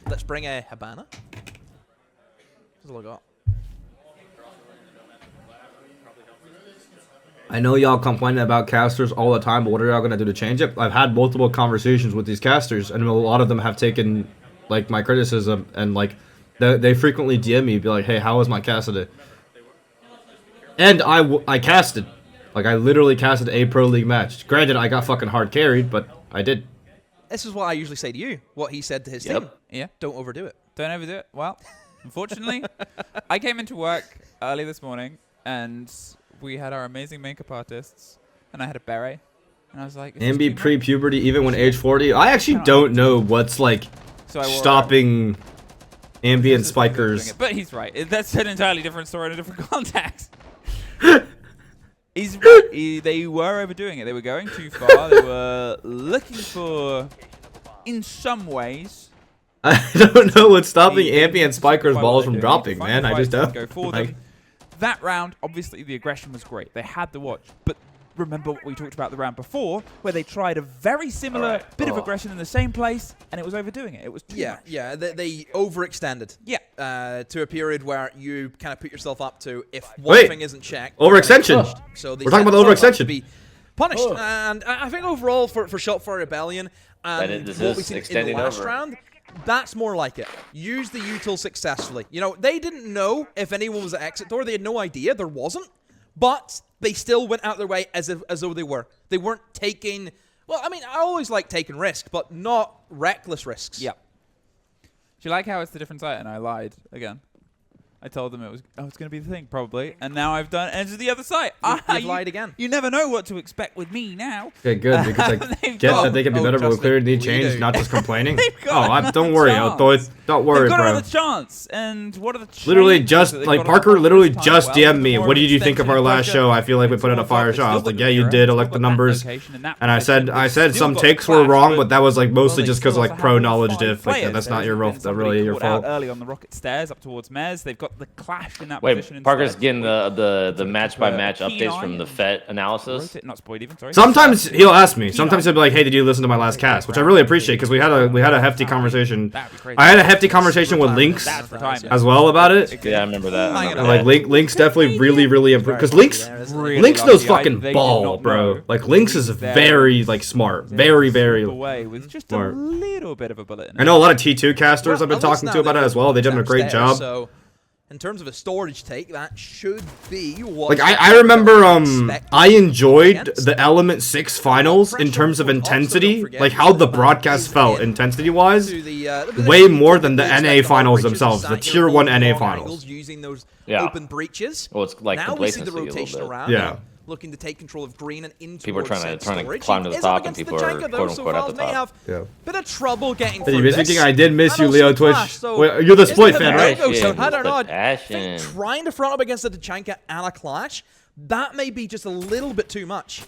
Let's bring a Habana. That's all I got. I know y'all complain about casters all the time, but what are y'all gonna do to change it? I've had multiple conversations with these casters, and a lot of them have taken like my criticism and like they frequently DM me, be like, "Hey, how was my cast today?" And I casted. Like, I literally casted a Pro League match. Granted, I got fucking hard carried, but I did. This is what I usually say to you. What he said to his team. Yeah. Don't overdo it. Don't overdo it. Well, unfortunately, I came into work early this morning, and we had our amazing makeup artists, and I had a beret, and I was like... Ambi pre-puberty, even when age 40? I actually don't know what's, like, stopping Ambi and Spikers. But he's right. That's an entirely different story in a different context. They were overdoing it. They were going too far. They were looking for, in some ways... I don't know what's stopping Ambi and Spikers' balls from dropping, man. I just don't. Go for them. That round, obviously, the aggression was great. They had the watch. But remember what we talked about the round before, where they tried a very similar bit of aggression in the same place, and it was overdoing it. It was too much. Yeah, they overextended. Yeah. To a period where you kind of put yourself up to, if one thing isn't checked... Overextension. So we're talking about the overextension. To be punished. And I think overall, for Shopify Rebellion, and what we seen in the last round... That's more like it. Use the util successfully. You know, they didn't know if anyone was at exit door. They had no idea. There wasn't. But they still went out their way as though they were. They weren't taking... Well, I mean, I always like taking risks, but not reckless risks. Yeah. Do you like how it's the different site? And I lied again. I told them it was going to be the thing, probably. And now I've done it to the other side. You've lied again. You never know what to expect with me now. Okay, good, because I get that they can be better, but we clearly need change, not just complaining. Don't worry, don't worry, They've got bro. another chance. And what are the literally just, like, Parker literally just DM'd me. What did you think of our last show? I feel like we put in a fire shot. I was like, yeah, you did. I like the numbers. And I said some takes were wrong, but that was, like, mostly just because of, like, pro knowledge diff. Like, that's not really your fault. Early on the rocket stairs up towards Mez. They've got the clash in that Wait, position. Parker's getting the match by match updates from the Fett analysis. Not Spoit even, sorry. Sometimes he'll ask me. Sometimes he'll be like, "Hey, did you listen to my last cast?" Which I really appreciate because we had a hefty conversation. I had a hefty conversation with Lynx as well about it. Yeah, I remember that. And, like Lynx definitely really improved because Lynx knows fucking ball, bro. Like Lynx is very like smart, very with just a little bit of a bullet. I know a lot of T2 casters I've been talking to about it as well. They did a great job. So, in terms of a storage take, that should be what... Like, I remember, I enjoyed the Element 6 finals in terms of intensity, like how the broadcast felt intensity-wise, way more than the NA finals themselves, the Tier 1 NA finals. Using those open breaches. Well, it's like now we see the rotation around. Yeah. Looking to take control of green and into people are trying to climb to the top, and people are quote-unquote at the top. Yeah. Bit of trouble getting Hey, through you this. I did miss you, Leo Twitch. So wait, you're the Spoit fan, right? I don't know. I think trying to front up against the Tachanka and a clash, that may be just a little bit too much.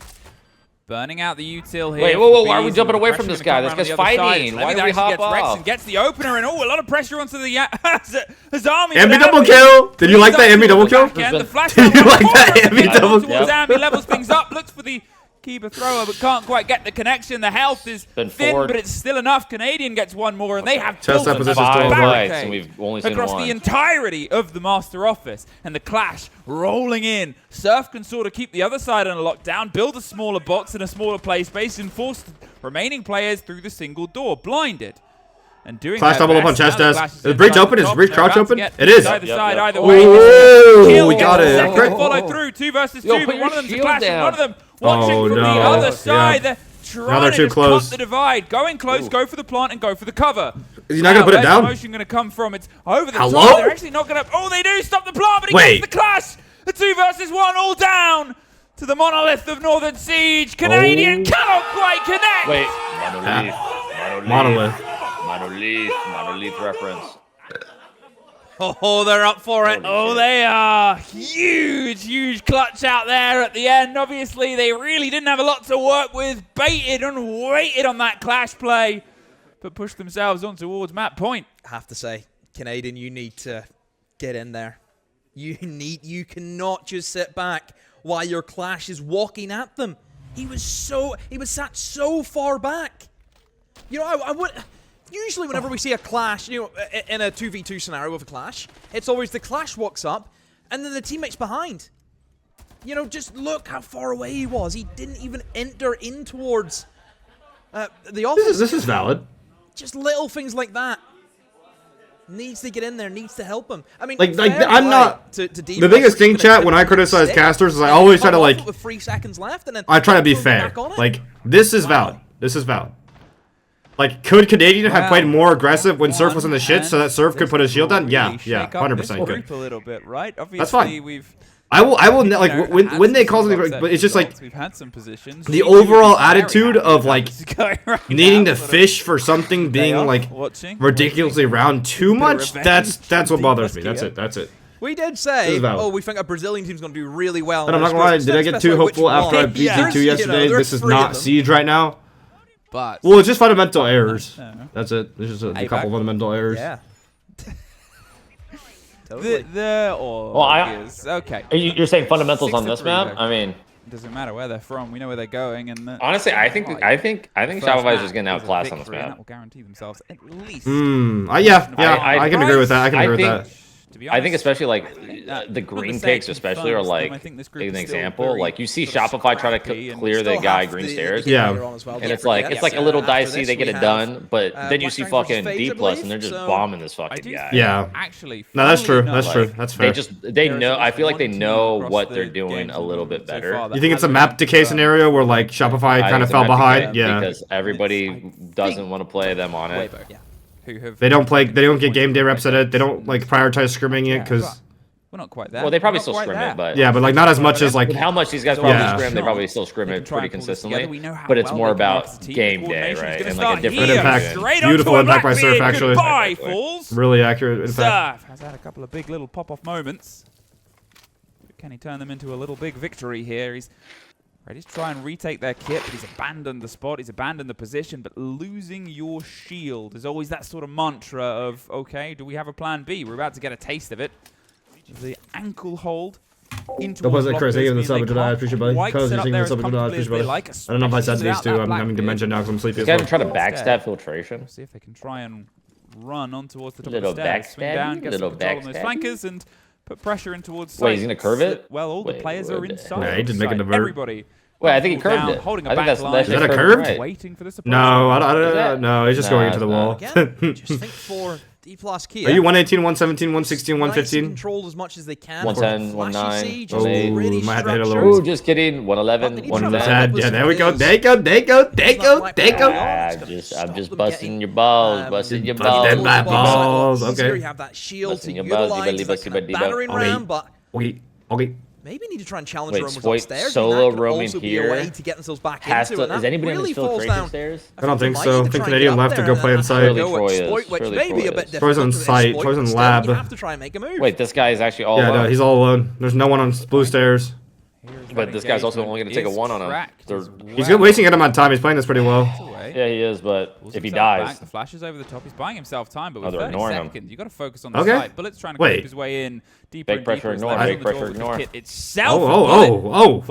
Burning out the util here. Wait, whoa, why are we jumping away from this guy? This guy's fighting. Why do we hop off? And gets the opener, and a lot of pressure onto the Azami. Emmy double kill. Did you like that Emmy double kill? Did you like that Emmy double kill? Azami levels things up, looks for the keeper thrower, but can't quite get the connection. The health is thin, but it's still enough. Canadian gets one more, and they have built a barricade across the entirety of the Master Office. And the clash rolling in. Surf can sort of keep the other side on a lockdown, build a smaller box in a smaller play space, and force the remaining players through the single door, blinded. And doing Clash double up on chest desk. Is the bridge open? Is the bridge crouch open? It is. Either way. Oh, we got it. Second follow through, 2 versus 2, but one of them's clashing, one of them watching from the other side. They're trying to cut the divide. Going close, go for the plant and go for the cover. Is he not going to put it down? Where's the motion going to come from? It's over the top. They're actually not going to... Oh, they do stop the plant, but he gets the clash. The 2 versus 1 all down to the monolith of Northern Siege. Canadian cannot quite connect. Wait, monolith reference. Oh, they're up for it. Oh, they are. Huge clutch out there at the end. Obviously, they really didn't have a lot to work with. Baited and waited on that clash play, but pushed themselves on towards map point. I have to say, Canadian, you need to get in there. You cannot just sit back while your clash is walking at them. He was sat so far back. You know, I would... Usually whenever we see a clash, you know, in a 2v2 scenario of a clash, it's always the clash walks up and then the teammate's behind. You know, just look how far away he was. He didn't even enter in towards the office. This is valid. Just little things like that. Needs to get in there, needs to help him. I mean, like I'm not... the biggest thing, chat, when I criticize casters is I always try to, like... With 3 seconds left and then I try to be fair. Like, this is valid. This is valid. Like, could Canadian have played more aggressive when Surf was in the shit so that Surf could put his shield down? Yeah, 100% good. A little bit, right? Obviously, that's fine. I will like when they call something, but it's just like we've had some positions. The overall attitude of like needing to fish for something being like ridiculously round too much. That's what bothers me. That's it. We did say, we think a Brazilian team's going to do really well. And I'm not gonna lie, did I get too hopeful after I beat T2 yesterday? This is not Siege right now. But well, it's just fundamental errors. That's it. There's just a couple fundamental errors. Yeah. Totally. Okay. You're saying fundamentals on this map? I mean, it doesn't matter where they're from. We know where they're going. And honestly, I think Shopify is just getting outclassed on this map. That will guarantee themselves at least. I can agree with that. To be honest, I think especially like the green picks especially are like an example. Like you see Shopify try to clear the guy green stairs. Yeah. And it's like a little dicey. They get it done, but then you see fucking DPLUS and they're just bombing this fucking guy. Yeah. Actually, no, that's true. That's true. That's fair. They know. I feel like they know what they're doing a little bit better. You think it's a map decay scenario where like Shopify kind of fell behind? Yeah. Because everybody doesn't want to play them on it. They don't get game day reps at it. They don't like prioritize scrimming it because we're not quite there. Well, they probably still scrim it, but yeah, but like not as much as like how much these guys probably scrim. They probably still scrim it pretty consistently. But it's more about game day, right? And like a different impact. Beautiful impact by Surf, actually. Really accurate impact. Surf has had a couple of big little pop-off moments. But can he turn them into a little big victory here? He's ready to try and retake their kit, but he's abandoned the spot, he's abandoned the position, but losing your shield is always that sort of mantra of, okay, do we have a plan B? We're about to get a taste of it. The ankle hold into Chris, thank you for the sub to that. I appreciate it, buddy. Cuz, thank you for the sub to that. I appreciate it. I don't know if I said these two. I'm having dementia now because I'm sleepy. Can try to backstab filtration. See if they can try and run on towards the top of the stairs. Swing down, get some control on those flankers, and put pressure in towards sight. Wait, he's gonna curve it? Well, all the players are inside. Nah, he didn't make it divert. Everybody. Wait, I think he curved it. Holding a I think back line. Is that a curve? Waiting for the no, I don't. No, he's just going into the wall. Again, just think for DPLUS Kia. Are you 118, 117, 116, 115? Controlled as much as they can. 110, 19. Oh, really might have to hit a little. Ooh, just kidding. 111, 110. Yeah, there we go. There you go. There you go. There you go. There you go. I'm just busting your balls. Busting your balls. Busting my balls. Okay. You have that shield to Busting your balls. utilize that kind of battering ram, but Okay. maybe need to try and challenge Wait, the rumors Spoit upstairs. solo that could roaming also be here a way to get themselves back into it. Is anybody really on this filtration stairs? I don't think so. I think Canadian left to go play inside. Which may be a bit different. Troy's on site. Troy's on lab. You have to try and make a move. Wait, this guy is actually all alone. alone. Yeah, he's all alone. There's no one on blue stairs. But this guy's also only going to take a 1 on him. He's wasting a good amount of time. He's playing this pretty well. Yeah, he is, but if he dies... The flash is over the top. He's buying himself time, but with they're 30 ignoring seconds, you got to focus on the site. Bullet's trying to creep his way in deeper and pressure, deeper. ignore. Big pressure, ignore. Kit itself. All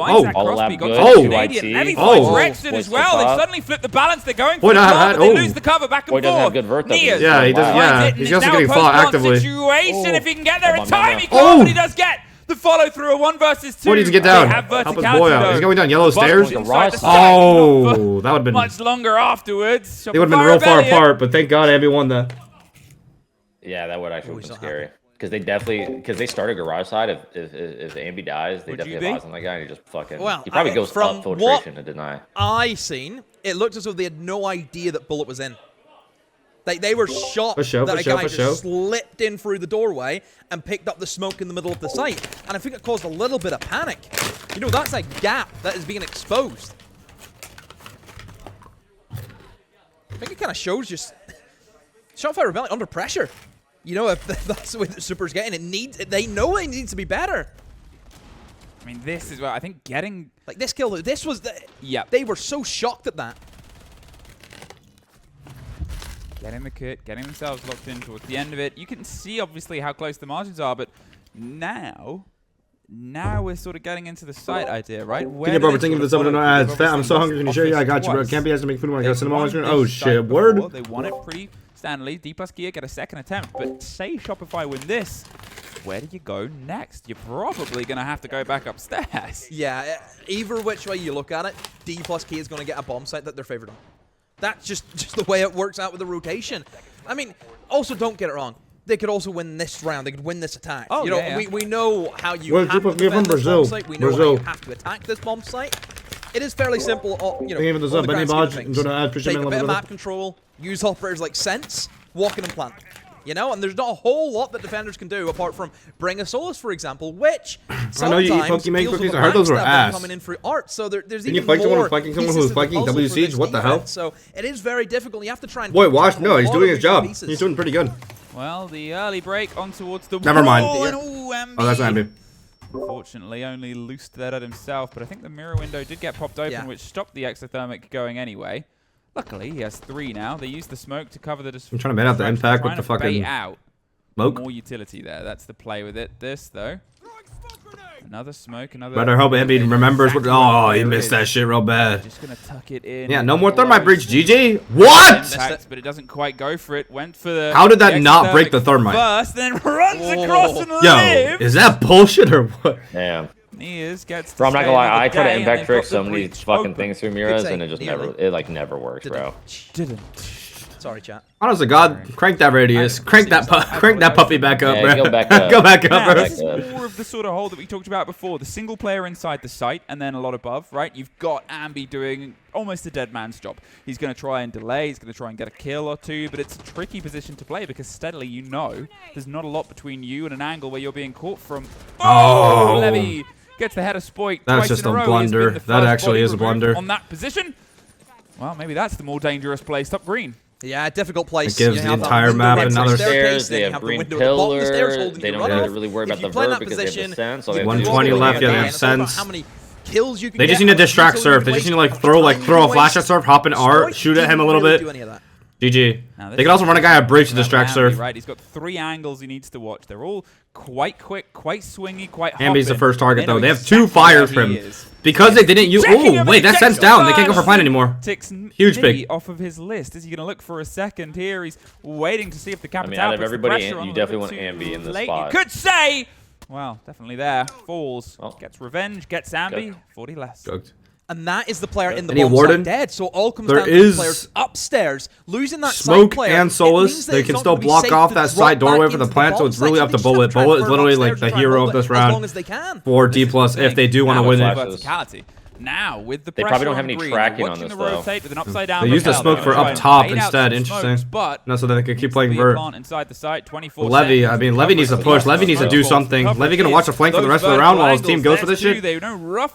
lab good. Canadian. Heavy finds Rexton as well. They've suddenly flipped the balance. They're going for the cover, but they lose the cover back and forth. Doesn't have good vert, yeah, he does. Yeah, he's also getting fought actively. Situation. If he can get there in time, he can, but he does get the follow through a 1 versus 2. What needs to get down? Help his boy out. He's going down yellow stairs. Oh, that would have been much longer afterwards. They would have been real far apart, but thank God Abby won that. Yeah, that would actually be scary. Because they started garage side. If Ambi dies, they definitely have eyes on that guy, and he just fucking. Well, he probably goes up filtration to deny. I seen it looked as though they had no idea that Bullet was in. They were shocked that a guy just slipped in through the doorway and picked up the smoke in the middle of the site. And I think it caused a little bit of panic. You know, that's a gap that is being exposed. I think it kind of shows just Shopify Rebellion under pressure. You know, if that's the way that Super's getting, they know it needs to be better. I mean, this is what I think getting... Like, this kill, this was the... Yeah. They were so shocked at that. Getting the kit, getting themselves locked in towards the end of it. You can see, obviously, how close the margins are, but now we're sort of getting into the site idea, right? Can you, bro, thinking of the something ads? Fett, I'm so hungry. Can you show you? I got you, bro. Can't be asked to make food when I go cinema on screen. Oh, shit. Word? They won it pretty standardly. DPLUS Kia get a second attempt, but say Shopify win this, where do you go next? You're probably going to have to go back upstairs. Yeah, either which way you look at it, DPLUS Kia is going to get a bomb site that they're favored on. That's just the way it works out with the rotation. I mean, also don't get it wrong. They could also win this round. They could win this attack. Oh, you know, we know how you have to defend this bomb site. We know how you have to attack this bomb site. It is fairly simple. You know, on the grand scheme of things. Take a bit of map control, use operators like Sense, walk in and plant. You know, and there's not a whole lot that defenders can do apart from bring a Solus, for example, which sometimes cookies. I heard those were ass. Coming in through art, so there's even more. Can you fight someone who's flanking W Siege? What the hell? So it is very difficult. You have to try and. Boy, watch. No, he's doing his job. He's doing pretty good. Well, the early break on towards the. Never mind. Oh, that's Ambi. Unfortunately, only loosed that at himself, but I think the mirror window did get popped open, which stopped the exothermic going anyway. Luckily, he has 3 now. They use the smoke to cover the. I'm trying to bait out the impact with the fucking. Out. Smoke. More utility there. That's the play with it. This, though. Another smoke, another... Better hope Ambi remembers what... Oh, he missed that shit real bad. Just gonna tuck it in. Yeah, no more thermite breach, GG. What? But it doesn't quite go for it. Went for the... How did that not break the thermite? First, then runs across and Yo, lives. is that bullshit or what? Damn. He is, gets Bro, I'm not gonna lie, I try to day, impact and trick they've got some the of these breach fucking open. things through Miras, and it just never works, bro. Didn't. Sorry, chat. Honest to God, crank that radius, crank that puppy back up, bro. Go back up. Go back up, Now, bro. this is more of the sort of hole that we talked about before. The single player inside the site and then a lot above, right? You've got Ambi doing almost a dead man's job. He's going to try and delay. He's going to try and get a kill or two, but it's a tricky position to play because steadily, you know, there's not a lot between you and an angle where you're being caught from. Oh, Levy gets the head of Spoit. That's just a blunder. That actually is a blunder. On that position. Well, maybe that's the more dangerous place up green. Yeah, difficult place. It gives the entire map another stairs. They have green pillar. They don't have to really worry about the vert because they have the sense. 120 left. Yeah, they have sense. How many kills you can They just need to distract Surf. They just need to like throw a flash at Surf, hop in art, shoot at him a little bit. GG. They can also run a guy at bridge to distract Surf. Right, he's got 3 angles he needs to watch. They're all quite quick, quite swingy, quite Ambi's the hopping. first target though. They have exactly 2 fires for him. Because they didn't use... Oh, wait, that sent's down. They can't go for plant anymore. Huge pick. Off of his list. Is he going to look for a second here? He's waiting to see if the Capital out of everybody, you definitely want Ambi in this spot. You could say... Well, definitely there. Falls. Gets revenge. Gets Ambi. 40 less. And that is the player in the Any bomb warden? site dead. So all comes There down to is the players upstairs. Losing that smoke side player, and Solus. They can still block off that side doorway for the plant, so it's really up to Bullet. Bullet is literally like the hero of this round for DPLUS if they do want to win it. Now, with the they probably don't have any tracking on this, though. They used the smoke for up top instead. Interesting. No, so then they could keep playing vert. Levy, I mean, Levy needs to push. Levy needs to do something. Levy gonna watch the flank for the rest of the round while his team goes for this shit.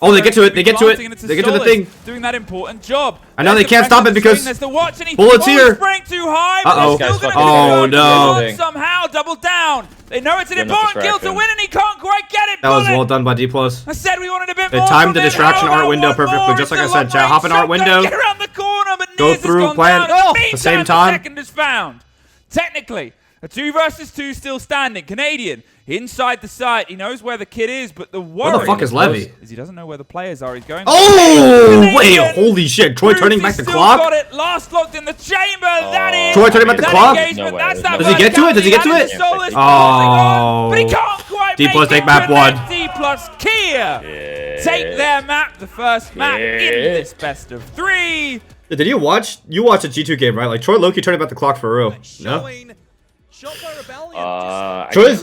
Oh, they get to it. They get to it. They get to the thing. Doing that important job. I know they can't stop it because Bullet's here. Uh-oh. Oh, no. Somehow double down. They know it's an important kill to win, and he can't quite get it. That was well done by DPLUS. I said we wanted a bit They more. timed the distraction art window perfectly, just like I said. Chat, hop in art window. Get around the corner, but Go through plant at the same time. Second is found. Technically, a 2 versus 2 still standing. Canadian inside the site. He knows where the kid is, but the worry Where the fuck is Levy? Is he doesn't know where the players are. He's going. Oh wait! Holy shit! Troy turning back the clock. Got it. Last locked in the chamber. That is. Troy turning back the clock. Does he get to it? Does he get to it? Oh. But he can't quite DPLUS take map 1. DPLUS Kia take their map, the first map in this best of 3. Did you watch? You watched a G2 game, right? Like Troy Loki turning back the clock for real. No. Troy's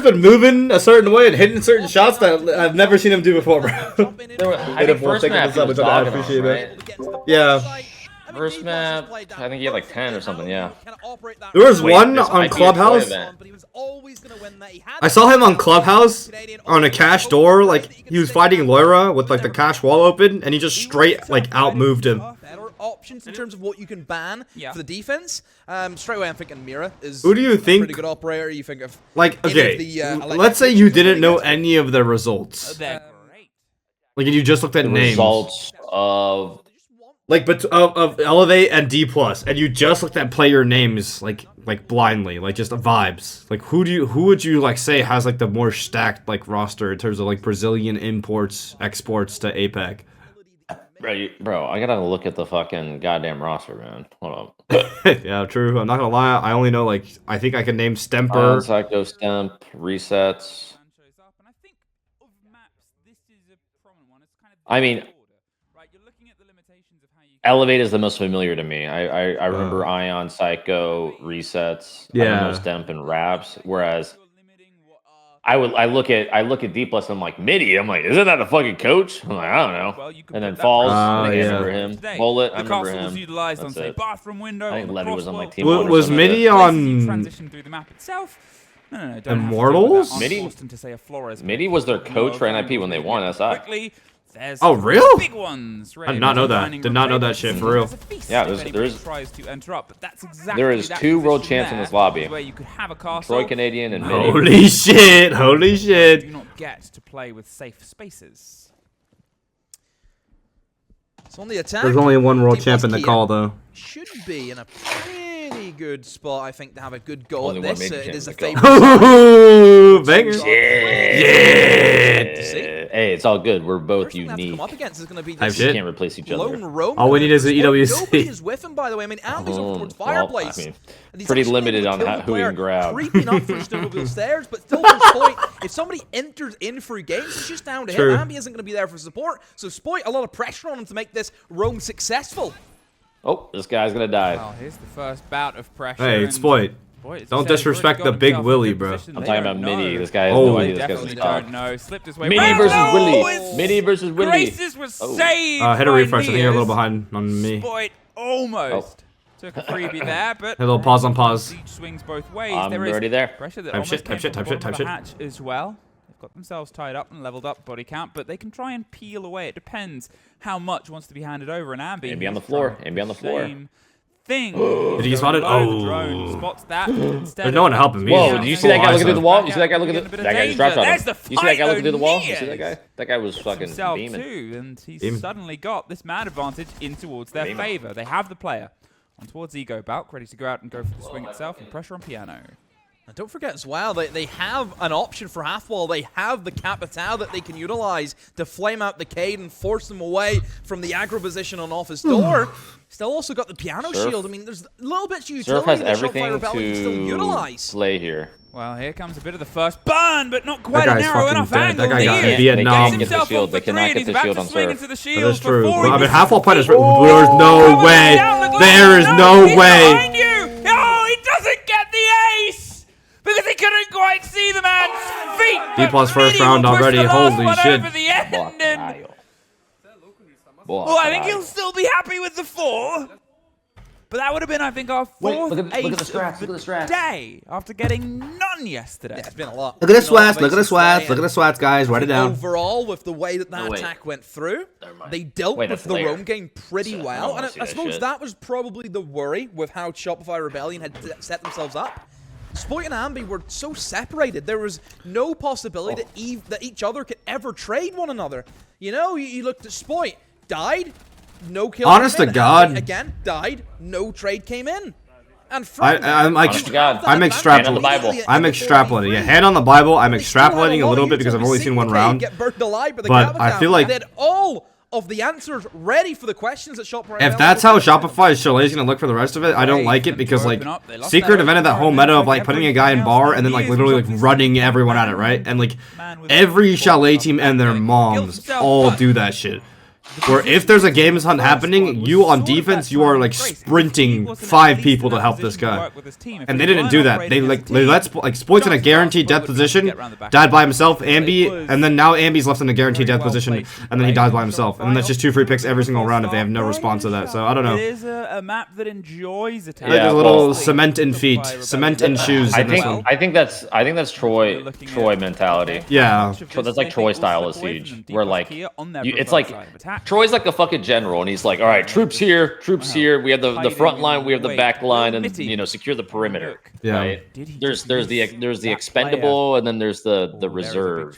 been moving a certain way and hitting certain shots that I've never seen him do before, bro. I think first map he was I appreciate that. Yeah. First map, I think he had like 10 or something, yeah. There was one on Clubhouse. I saw him on Clubhouse on a cash door, like he was fighting Loira with like the cash wall open, and he just straight like outmoved him. Options in terms of what you can ban for the defense. Straight away, I'm thinking Mira is. Who do you think? A pretty good operator. You think of like okay? Let's say you didn't know any of the results. Like you just looked at names. Results of. Like, but of Elevate and DPLUS, and you just looked at player names like blindly, like just vibes. Like who would you like say has like the more stacked like roster in terms of like Brazilian imports, exports to APAC? Bro, I gotta look at the fucking goddamn roster, man. Hold up. Yeah, true. I'm not gonna lie. I only know like I think I can name Stemper, Psycho Stemp, Resets. I mean. Elevate is the most familiar to me. I remember Ion, Psycho, Resets, I know Stemp and Raps. Whereas I look at DPLUS and I'm like MIDI. I'm like, isn't that the fucking coach? I'm like, I don't know. And then Falls, I remember him. Bullet, I remember him. That's it. I think Levy was on my team. Was MIDI on Immortals? MIDI was their coach for NIP when they won SI. Oh, real? Big ones, I did not know that. Did not know that shit for real. Yeah, there is 2 world champs in this lobby. Troy Canadian and MIDI. Holy shit! Holy shit! Do not get to play with safe spaces. So on the attack, there's only one world champ in the call though. Should be in a pretty good spot, I think, to have a good go Only at one this. major It is a champion favorite. Banger. Hey, it's all good. We're both First thing they have to unique. come up against is going to be Type this shit. Can't replace each other. lone roam. All we need is an EWC. Nobody is with him, by the way. I mean, Andy's over towards Fireplace. I mean, And he's pretty actually limited able to on kill the who he player can grab. Creeping up for snowmobile stairs, but still for Spoit, if somebody enters in through games, it's just down to True. him. Ambi isn't going to be there for support, so Spoit, a lot of pressure on him to make this roam successful. Oh, this guy's gonna die. Well, here's the first bout of pressure. Hey, and Spoit. Spoit, as you Don't said, he's disrespect already the got big himself Willy, in a bro. position I'm they talking don't about Mini. know. This guy has Oh. no They idea. This guy's definitely gonna don't stop. know. Slipped his way. Mini round. versus No, Willy. it's Mini versus Willy. Graces was Oh. saved. Hit a by refresh. I think you're a little Niers. behind on me. Spoit almost took a freebie there, but A little pause on pause. Siege swings both ways. I'm there is already there. pressure that Type almost shit, came type shit, from type the shit, bottom type of the hatch as well. They've got themselves tied up and leveled up body count, but they can try and peel away. It depends how much wants to be handed over. And Ambi Ambi on the floor. Ambi on the floor. Same thing. Did he get spotted? The drone Oh. spots that. Instead There's no one of- helping me. Whoa, do you see that guy Full looking through the eyes wall? You see that guy looking Getting a through bit that of guy just dropped danger. on him. There's the You see that guy fight, looking through the wall? You Niers. see that guy? That guy was fucking Himself beaming. too, and he's Beam. suddenly got this man advantage in towards their Beaming. favor. They have the player on towards Ego. Balk ready to go out and go for the swing itself and pressure on Piano. And don't forget as well, they have an option for half wall. They have the Capital that they can utilize to flame out the Cade and force them away from the aggro position on off his door. Still also got the Piano Surf. shield. I mean, there's little bits of Surf utility has that everything Shopify Rebellion can still to utilize. play here. Well, here comes a bit of the first burn, but not quite a guy's narrow fucking enough dead. angle. That guy got Niers Vietnam. gets They can't get the himself shield. off They for cannot three, and get he's the about shield to on swing Surf. into the That shield is true. before Well, I he mean, half wall point is. gets- There's no Cover way. down, look, There is no he's way. behind you. Oh, he doesn't get the ace because he couldn't quite see the man's feet. D plus but first Mini round will push already. the last Holy one shit. over the end, and well, I think he'll still be happy with the 4. But that would have been, I think, our fourth look at the ace strats, of look at the strats. day after getting none yesterday. Yeah, it's been a lot. Look at the It's been a lot swats. of Look at the aces swats. today, Look at the swats, guys. Write it down. Overall, with the way that Oh, wait. attack went through, Never mind. they dealt Wait, with that's the layer. roam game pretty Shit, I well. don't And wanna I see that suppose shit. that was probably the worry with how Shopify Rebellion had set themselves up. Spoit and Ambi were so separated. There was no possibility that each other could ever trade one another. You know, you looked at Spoit, died, no kill. Honest came to in. God. Ambi again, died, no trade came in. And I'm like, Honest to God. I'm Hand on the Bible. extrapolating. I'm extrapolating. Yeah, hand on the Bible. I'm extrapolating a little bit because I've only seen one round. But I feel like they had all of the answers ready for the questions that Shopify. if that's how Shopify's Chalet is gonna look for the rest of it, I don't like it because like Secret invented that whole meta of like putting a guy in bar and then like literally like running everyone at it, right? And like every Chalet team and their moms all do that shit. Where if there's a games hunt happening, you on defense, you are like sprinting 5 people to help this guy. And they didn't do that. They let Spoit's in a guaranteed death position, died by himself, Ambi, and then now Ambi's left in a guaranteed death position, and then he dies by himself. And then that's just 2 free picks every single round if they have no response to that. So I don't know. It is a map that enjoys attack. There's Yeah, a little well, cement in feet, cement in shoes in this one. I think that's Troy mentality. Yeah. So that's like Troy style of Siege, where like it's like Troy's like the fucking general, and he's like, all right, troops here, we have the front line, we have the back line, and you know, secure the perimeter. Yeah. Right? There's the expendable, and then there's the reserve.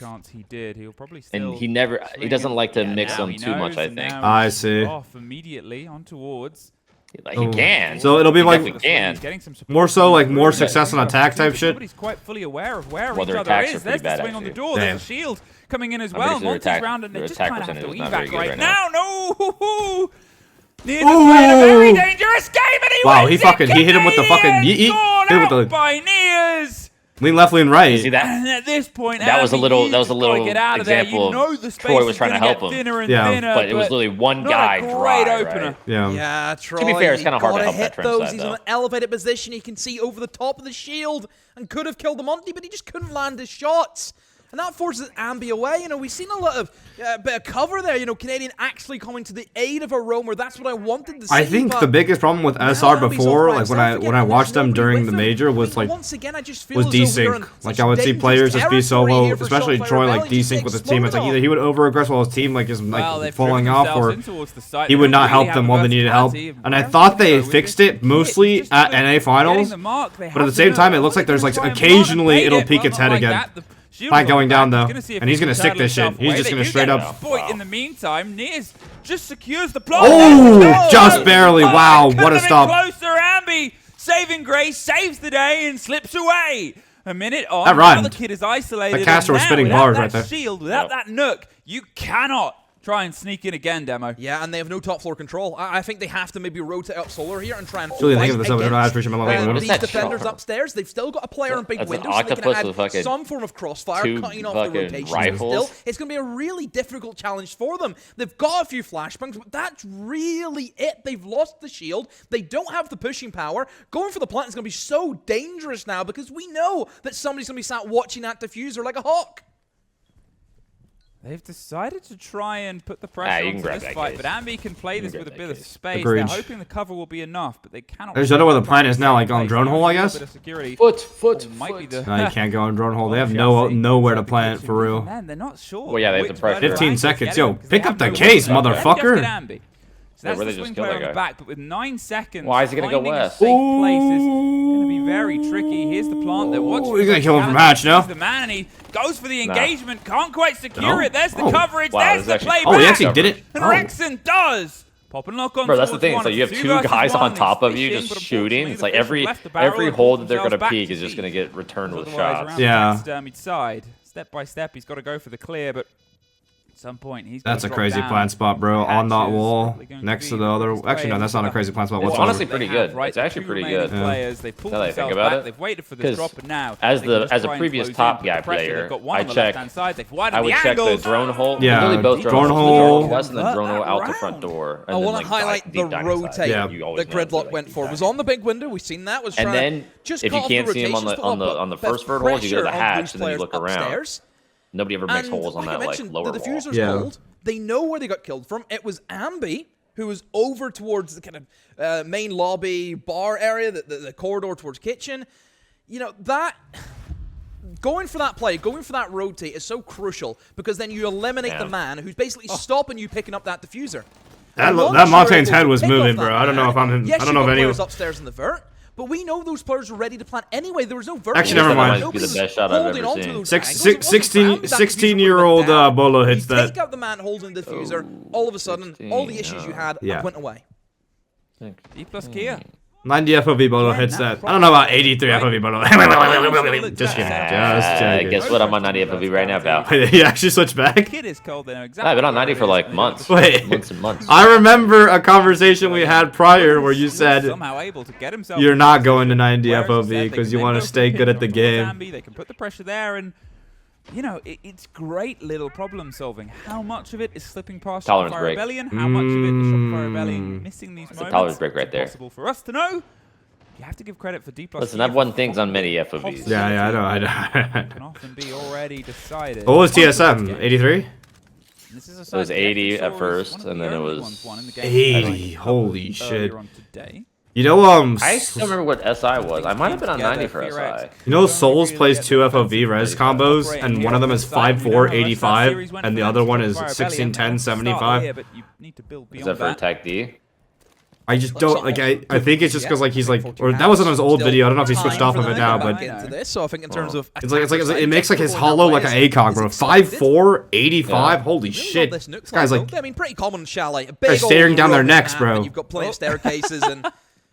And he doesn't like to mix them too much, I think. I see. Off immediately on towards. Like, he can. So it'll be He like definitely can. more so like more success on attack type shit. Nobody's quite fully aware of where Well, each their other attacks are is. pretty There's the bad, swing on the actually. door. Damn. There's a shield coming in as I'm well. pretty sure Monty's attack- round, and they their just attack kind of have to percentage is evac not very good right right now. now. No. Near the playing a very dangerous game, and he Wow, wins he hit him with the fucking yeet. Called Hit him with out the by Niers. lean left, lean right. See that? And at this point, That was a Abby, little you just gotta get out of there. example You know of the space Troy was is trying to gonna help get him. thinner and Yeah. thinner, But it was literally one not guy a great dry, opener. right? Yeah. Yeah, Troy. To be fair, it's kinda hard to gotta help that hit trend those. side, He's though. in an elevated position. He can see over the top of the shield and could have killed the Monty, but he just couldn't land his shots. And that forces Ambi away. You know, we've seen a lot of bit of cover there. You know, Canadian actually coming to the aid of a roamer. That's what I wanted to see. I think but the biggest problem with now SR Ambi's before, off by like when himself I again, watched and them there's during nobody the with him. major I was think like once again, I just feel was as though we're desync. in Like such I would see dangerous players just be territory solo, here for especially Shopify Troy like Rebellion just desync with his explode team. It's like off. either he would over aggress while his team like is Well, like they've falling driven off, themselves or in towards the site. he They would don't not really help have them the when they needed help. versatility of And I where thought they they go with fixed this it mostly just at getting NA finals. the mark. They But at have the same to time, know it looks what like there's they like can try and occasionally bait it'll it. peek Well, its not head like again. that. The shield's By on going the down back. though, He's gonna see if and he's he gonna can stick turtle this shit. himself He's away. just They gonna do straight get up. Spoit in the meantime. Niers just secures the plot. Oh, There we go. just barely. Oh, Wow, couldn't what a have been stop. closer, Ambi saving saving grace saves the day and slips away. A minute on, that rhymed. the kid is isolated. The caster was spinning without bars that right there. Shield, without that Nook, you cannot try and sneak in again, Demo. Yeah, and they have no top floor control. I think they have to maybe rotate up Solar here and try and Really fight think of this against these that defenders shot? upstairs. They've still got a player in big That's an window, so they can octopus add with fucking some form of crossfire, two cutting off the fucking rotation. rifles. Still, it's going to be a really difficult challenge for them. They've got a few flashbangs, but that's really it. They've lost the shield. They don't have the pushing power. Going for the plant is going to be so dangerous now because we know that somebody's going to be sat watching that diffuser like a hawk. They've decided to try and put the pressure onto this fight, but Ambi can play this with a bit of space. Agreed. They're hoping the cover will be enough, but they cannot. I just don't know where the plan is now, like on drone hole, I guess. Foot. No, you can't go on drone hole. They have nowhere to plant for real. Man, they're not sure. Well, yeah, they have the pressure. 15 seconds, yo, pick up the case, motherfucker. So that's where the they just swing kill player that on the guy. back, but with 9 seconds, Why is he gonna go finding a west? safe place is going to be very tricky. Here's the plant that watches. He's gonna kill him from hatch, no? The man, and he goes for the engagement, can't quite secure it. There's the coverage, Wow, there's the this is actually- playback. Oh, he actually did it. And Oh. Rexon does. Pop and lock on. Bro, that's the towards thing. one. So you have It's 2 versus guys one. on top of you It's just fishing, shooting. but It's like unfortunately, the every Fisher left the barrel hole and that they're pulled gonna themselves peek back is to just T. gonna get returned with Otherwise, shots. around Yeah. the next, side. Step by step, he's got to go for the clear, but at some point he's That's a gotta drop crazy down. plant spot, bro. On that Hatches wall, probably going to next to be the other. this Actually, no, way. that's not a crazy plant spot It's whatsoever. honestly pretty They have, good. right, It's actually the pretty remaining good. Players, they pulled Now that I think themselves about back. it. They've waited for this 'Cause drop, and now as they can just a try and previous close top in. guy The pressure, player, they've got one I on the check- left-hand side. They've widened I would the check the angles. drone hole. Yeah, Literally both drone holes. hole. West and then That drone hole out the round. front door. And I then, want like, to highlight the deep dining rotate side. Yeah. You always that know Gridlock like went deep for. It dining was side. on the big window. We've seen that. Was And trying then, just if you cut off can't the see him on rotations, the but on the that's first vert hole, you go to the pressure on hatch those and then you players look around. upstairs. Nobody ever makes And holes on like that I like mentioned, lower the wall. diffuser's Yeah. cold. They know where they got killed from. It was Ambi who was over towards the kind of main lobby bar area, the corridor towards kitchen. You know, that going for that play, going for that rotate is so crucial because then you eliminate the man who's basically stopping you picking up that diffuser. That And once Montaigne's you're able head to was pick moving, off that bro. I don't know if I'm. yes, I don't know if you've got anyone. players upstairs in the vert, but we know those players are ready to plant anyway. There was no vert. Actually, never mind. That might be the best shot I've ever seen. 16-year-old Bolo hits you that. take out the man holding the diffuser, all of a sudden, all the issues you had went away. DPLUS Kia. 90 FOV Bolo hits that. I don't know about 83 FOV Bolo. Just kidding. Just joking. Guess what? I'm on 90 FOV right now, pal. He actually switched back. Kid is cold. They know exactly. I've been on 90 for like months. Wait. Months and months. I remember a conversation we had prior where you said somehow able to get himself you're not going to 90 Whereas FOV instead they because can you then want go to for stay the good pin at the on game. Zambi, they can put the pressure there, and you know it's great little problem solving. How much of it is slipping past Tolerance Shopify break. Rebellion? How much of it is Shopify Rebellion missing these moments? tolerance break right It's there. impossible for us to know. You have to give credit for DPLUS. Listen, I've won things on many FOVs. Yeah, I know. Can often be already decided. What was TSM? 83? This is a It was side 80 that at Saw first, one of and the then it only was ones won in the game 80. Holy shit. earlier on today. You know, I still remember what SI was. I might have been on 90 for SI. You know, Souls plays 2 FOV res combos, and one of them is 5-4, 85, and the other one is 16-10, 75. Is that for Tech D? I just don't, like, I think it's just because, like, he's like, or that was on his old video, I don't know if he switched off of it now, but So I think in terms of it's like it makes like his hollow like an ACOG, bro. 5-4, 85, holy shit. This guy's like, I mean, pretty common chalet. they're staring down their necks, bro. You've got plenty of staircases and.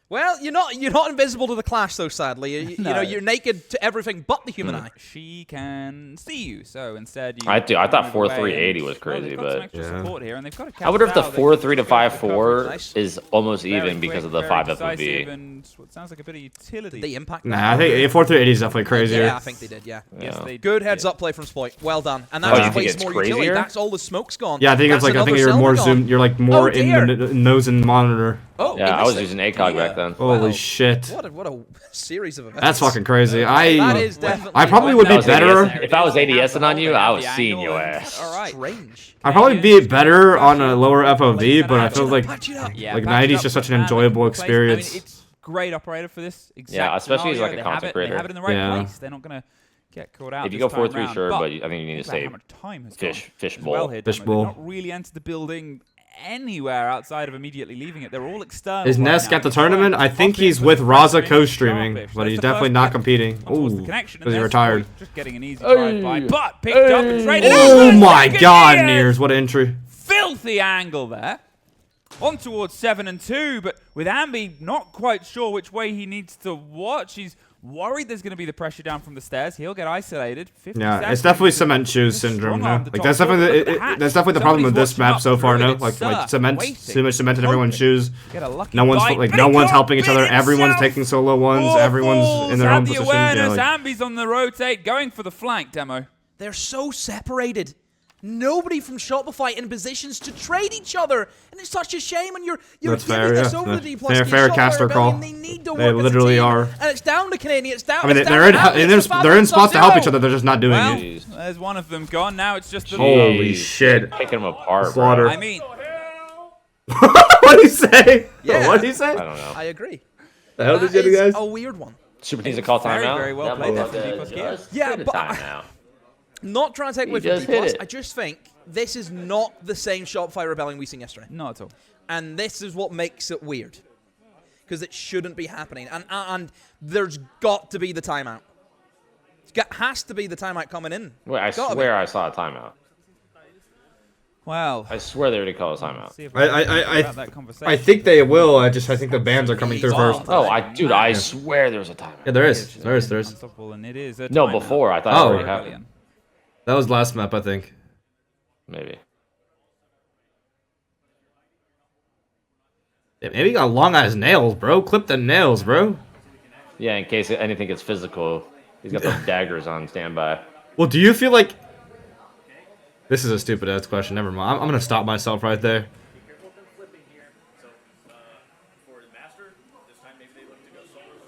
Well, you're not invisible to the clash, though. Sadly, you know you're naked to everything but the human eye. She can see you, so instead you. I thought 4-3-80 was crazy, but here, and they've got I wonder if the 4-3 to 5-4 is almost even because of the 5 FOV. And what sounds like a bit of utility. Did they impact? Nah, I think 4-3-80 is definitely crazier. Yeah, I think they did. Yeah. Yes, they Good did. heads up play from Spoit. Well done. And you that's think way it's more utility. crazier? That's all the smoke's gone. Yeah, I think it's like you're more zoomed, you're like more in the nose and monitor. Oh, Yeah, I was using ACOG back then. Holy shit. What a series of events. That's fucking crazy. That is definitely. I probably would be better. If I was ADSing on you, I was seeing your ass. All right. Strange. I'd probably be better on a lower FOV, but I feel like Patch it up. Yeah, like patch 90 it is just up such an with that, enjoyable place. experience. I mean, it's great operator for this. Yeah, especially as, like, a They content have it creator. in the right Yeah. place. They're not gonna get caught out. If you this go 4-3, time round. sure, But but I think you need to about say how much time has fish gone bowl. as well here, Fish Demo. bowl. They've not really entered the building anywhere outside of immediately leaving it. They're all external. Is right Nesk now. at the tournament? I think Top he's in with the Raza front, co-streaming, sharpish. but That's he's the definitely first not hit competing. towards the Ooh, connection, because and he's there's retired. Spoit just getting an easy drive-by, but picked up and traded. Oh my god, Nears, what an entry. Filthy angle there. on towards 7 and 2, but with Ambi not quite sure which way he needs to watch. He's worried there's going to be the pressure down from the stairs. He'll get isolated. Yeah, it's definitely cement shoes syndrome. No? Like that's definitely the problem with this map so far. No, like cement, too much cement in everyone's shoes. No one's helping each other. Everyone's taking solo ones. Everyone's in their own position. Ambi's on the rotate, going for the flank. Demo. They're so separated. Nobody from Shopify in positions to trade each other, and it's such a shame. And you're That's giving fair, this yeah. over the DPLUS Fair caster call. They need to They work literally as a team, are. and it's down to Canadian. It's down. I mean, it's they're down to they're in spots to help each other. They're just not doing Well, it. there's one of them gone. Now it's just the Holy shit! Picking them apart. Slaughter. I mean, what did he say? Yeah. What did he say? I don't know. I agree. The hell did That you do, is guys? a weird one. Super needs to call timeout. very well played there from DPLUS Gear. Yeah, but timeout. not trying to take away from just hit DPLUS. it. I just think this is not the same Shopify rebelling we seen yesterday. not at all. And this is what makes it weird, because it shouldn't be happening. And there's got to be the timeout. Has to be the timeout coming in. Wait, I swear I saw a timeout. Well, I swear they already called a timeout. I think they will. I think the bans are coming through first. Oh, I swear there was a timeout. Yeah, there is. And it is a No, timeout. before I thought it already happened. That was last map, I think. Maybe. Yeah, maybe he got long ass nails, bro. Clip the nails, bro. Yeah, in case anything gets physical, he's got those daggers on standby. Well, do you feel like... This is a stupid ass question. Never mind. I'm gonna stop myself right there.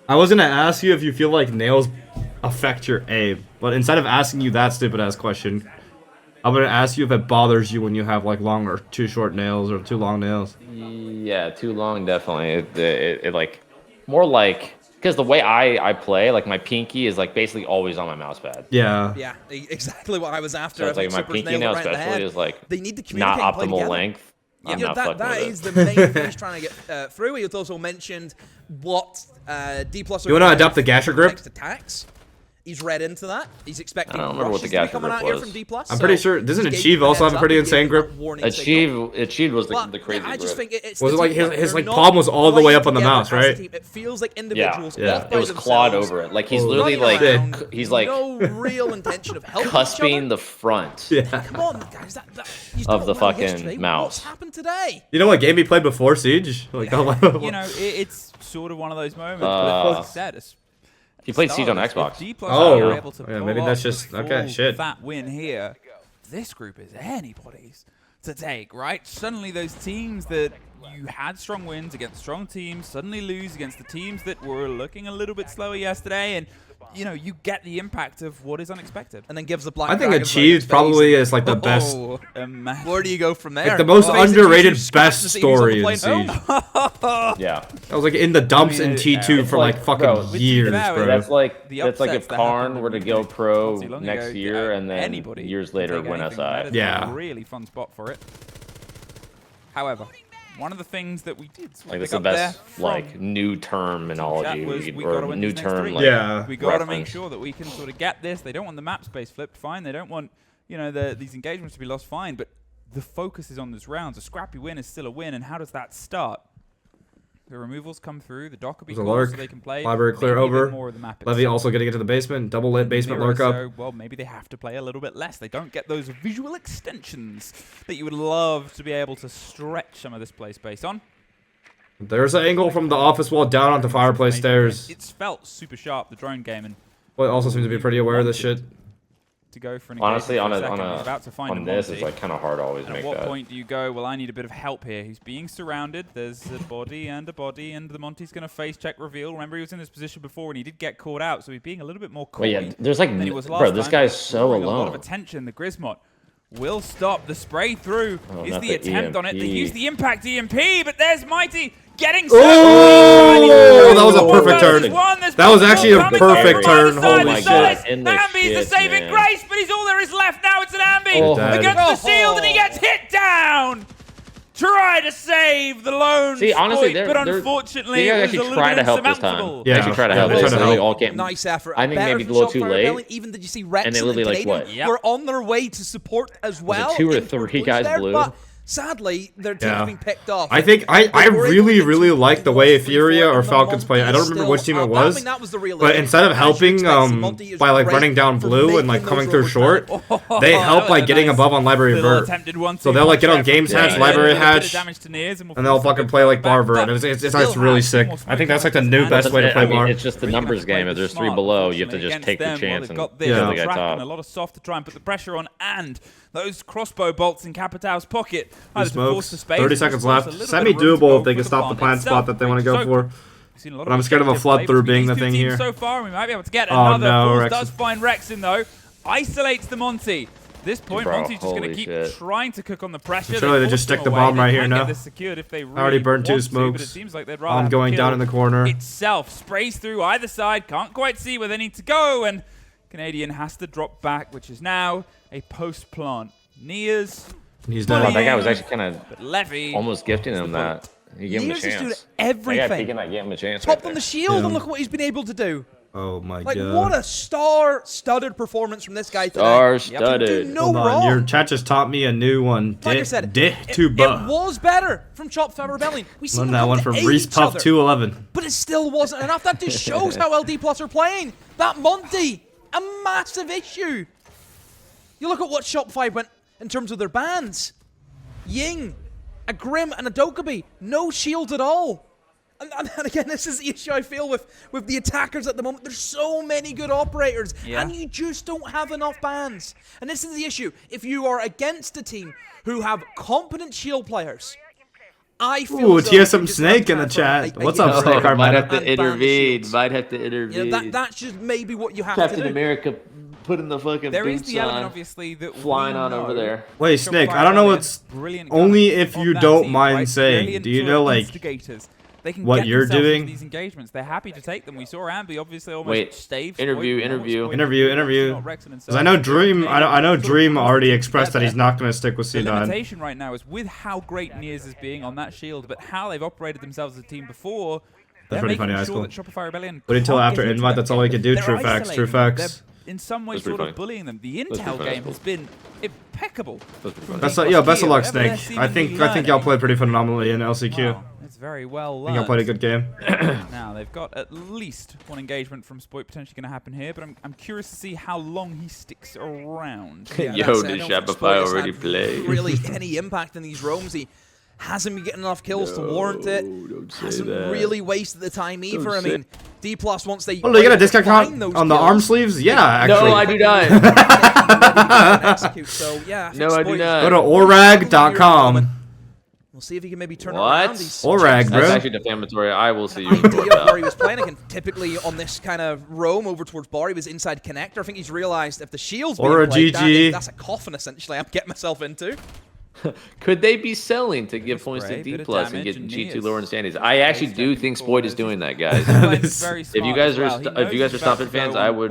I was gonna ask you if you feel like nails affect your aim, but instead of asking you that stupid ass question, I'm gonna ask you if it bothers you when you have like long or too short nails or too long nails. Yeah, too long definitely. It like more like because the way I play, like my pinky is like basically always on my mouse pad. Yeah. Yeah, exactly what I was after. So it's like my pinky now especially is like they need to not communicate and play optimal together. length. Yeah, that is the main thing he's trying to get through. He also mentioned what DPLUS are You want to adapt the gasher grip? next attacks. He's read into that. He's expecting I don't remember what the rushes to be coming gasher out grip here from was. DPLUS. I'm pretty sure. Doesn't Achieve also have a pretty insane grip? Achieve was the crazy I just grip. think it's Was it the like team. his They're like not palm was all the way playing up on the together mouse, as a right? team. It feels like individuals. Yeah. off by It was clawed themselves, over it. Like he's literally running like around, he's like no real intention of helping cusping each other. the front. Yeah. Come on, guys. You Of the don't know fucking yesterday. mouse. What's happened today? You know what game he played before Siege? Like, You know, it's sort of one of those moments. But like I said, He played Siege on Xbox. Yeah, maybe that's just okay. Shit. That win here, this group is anybody's to take, right? Suddenly, those teams that you had strong wins against strong teams suddenly lose against the teams that were looking a little bit slower yesterday, and you know you get the impact of what is unexpected. And then gives the black. I think Dragons Achieved probably is like the best. Where do you go from there? Like the most Basically, underrated you best scratch to see who's on the story in plane. Siege. Yeah. I was like in the dumps in T2 for like fucking bro, years, bro. That's like The if upsets that Karn happened were to in go pro not too long next ago, year and then anybody years can later take win anything. That SI. is Yeah. a really fun spot for it. However, one of the things that we did Like that's pick the up best there like from new terminology chat was we gotta or win new these next term three. like Yeah. we got to make reference. sure that we can sort of get this. They don't want the map space flipped, fine. They don't want, you know, these engagements to be lost, fine. But the focus is on this round. A scrappy win is still a win, and how does that start? The removals come through. The dock will be There's a closed lurk. so they can play. Library clear maybe a bit over. more of the map Levy itself. also getting into the basement. Double lit basement Clearer, lurk up. so, well, maybe they have to play a little bit less. They don't get those visual extensions that you would love to be able to stretch some of this play space on. There's an angle from the office wall down onto fireplace stairs. It's felt super sharp, the drone game, and Well, it also seems to be pretty aware of this shit. to go for an Honestly, on engagement for a second. He's about to find on a this, Monty. it's like kind of hard to always And make at what that. point do you go, well, I need a bit of help here? He's being surrounded. There's a body, and the Monty's going to face check reveal. Remember, he was in this position before, and he did get caught out, so he's being a little bit more coy Wait, yeah, there's like than he was last bro, this time. guy's so Drawing a lot of alone. attention. The Grismot will stop. The spray through is not the the attempt on it. They EMP. use the impact EMP, but there's Mighty getting Oh, that was a perfect turn. That was actually a perfect turn. Oh Holy my shit. God. In the Ambi's the shit, saving man. grace, but he's all there is left. Now it's an Ambi Oh. against the shield, and he gets hit down. Try to save the lone See, honestly, Spoit, they're but unfortunately, they it was a actually little try bit to help this insurmountable. time. They actually try to help. they're They trying to really help. all came. Nice effort. I think Better maybe a from little too Shopify late. Rebellion. Even did you see Rex And they and literally, like, Canadian what? Yep. were on their way to support as well. 2 or in 3 blue guys there, blue? but Sadly, their team's being picked off. I think I really like the way Furia or Falcons play. I don't remember which team it was, but instead of helping by like running down blue and like coming through short, they help like getting above on library vert. So they'll like get on games hatch, library hatch, and they'll fucking play like bar vert, and it's really sick. I think that's like the new best way to play bar. It's just the numbers game. If there's 3 below, you have to just take the chance and kill the guy top. A lot of soft to try and put the pressure on, and those crossbow bolts in Capital's pocket. Smokes. 30 seconds left. Semi-doable if they can stop the plant spot that they want to go for. But I'm scared of a flood through being the thing here. So far, we might be able to get another. Force does find Rexin though. Isolates the Monty. At this point, Monty's just going to keep trying to cook on the pressure. Surely they just stick the bomb right here now. I already burned 2 smokes. I'm going down in the corner. Itself sprays through either side. Can't quite see where they need to go, and Canadian has to drop back, which is now a post plant. Nia's. He's done. That guy was actually kind of almost gifting him that. He gave him a chance. Is doing everything. That guy gave him a chance. Top on the shield, and look at what he's been able to do. Oh my god. Like, what a star-studded performance from this guy today. Star-studded. No wrong. Your chat just taught me a new one. Like I said, it was better from Shopify Rebellion. We learned that one from Reese Puff 211. But it still wasn't enough. That just shows how well DPLUS are playing. That Monty, a massive issue. You look at what Shopify went in terms of their bans. Ying, a Grim, and a Dokkaebi. No shields at all. And again, this is the issue I feel with the attackers at the moment. There's so many good operators, and you just don't have enough bans. And this is the issue. If you are against a team who have competent shield players, I feel TSM Snake in the chat. What's up, Snake? Might have to intervene. Might have to intervene. You know, that's just maybe what you have to do. Captain America putting the fucking there is boots the element, on, obviously, that flying on over there. Wait, Snake, I don't know what's... Only if you don't mind saying. Do you know, like... what you're doing? These engagements, they're happy to take them. We saw Ambi obviously almost stave. Interview. Because I know Dream. I know Dream already expressed that he's not going to stick with C9. The limitation right now is with how great Nia's is being on that shield, but how they've operated themselves as a team before. That's pretty funny, high school. Shopify Rebellion. Wait until after invite. That's all we can do. True facts. True facts. In some way, sort of bullying them. The intel game has been impeccable. Best of luck, Snake. I think y'all played pretty phenomenally in LCQ. Wow. Very well. I think I played a good game. Now they've got at least one engagement from Spoit potentially going to happen here, but I'm curious to see how long he sticks around. Yo, did Shopify already play? Really, any impact in these roams? He hasn't been getting enough kills to warrant it. Hasn't really wasted the time either. I mean, DPLUS once they. Oh, they get a discount on the arm sleeves? Yeah, actually. No, I do not. Execute. So yeah. No, I do not. Go to orag.com. We'll see if he can maybe turn around these. Orag, bro. That's actually defamatory. I will see you. Where he was playing again, typically on this kind of roam over towards bar, he was inside connector. I think he's realized if the shield's being played, that's a coffin essentially I'm getting myself into. Could they be selling to give points to DPLUS and get G2 lower in standings? I actually do think Spoit is doing that, guys. If you guys are stopping fans, I would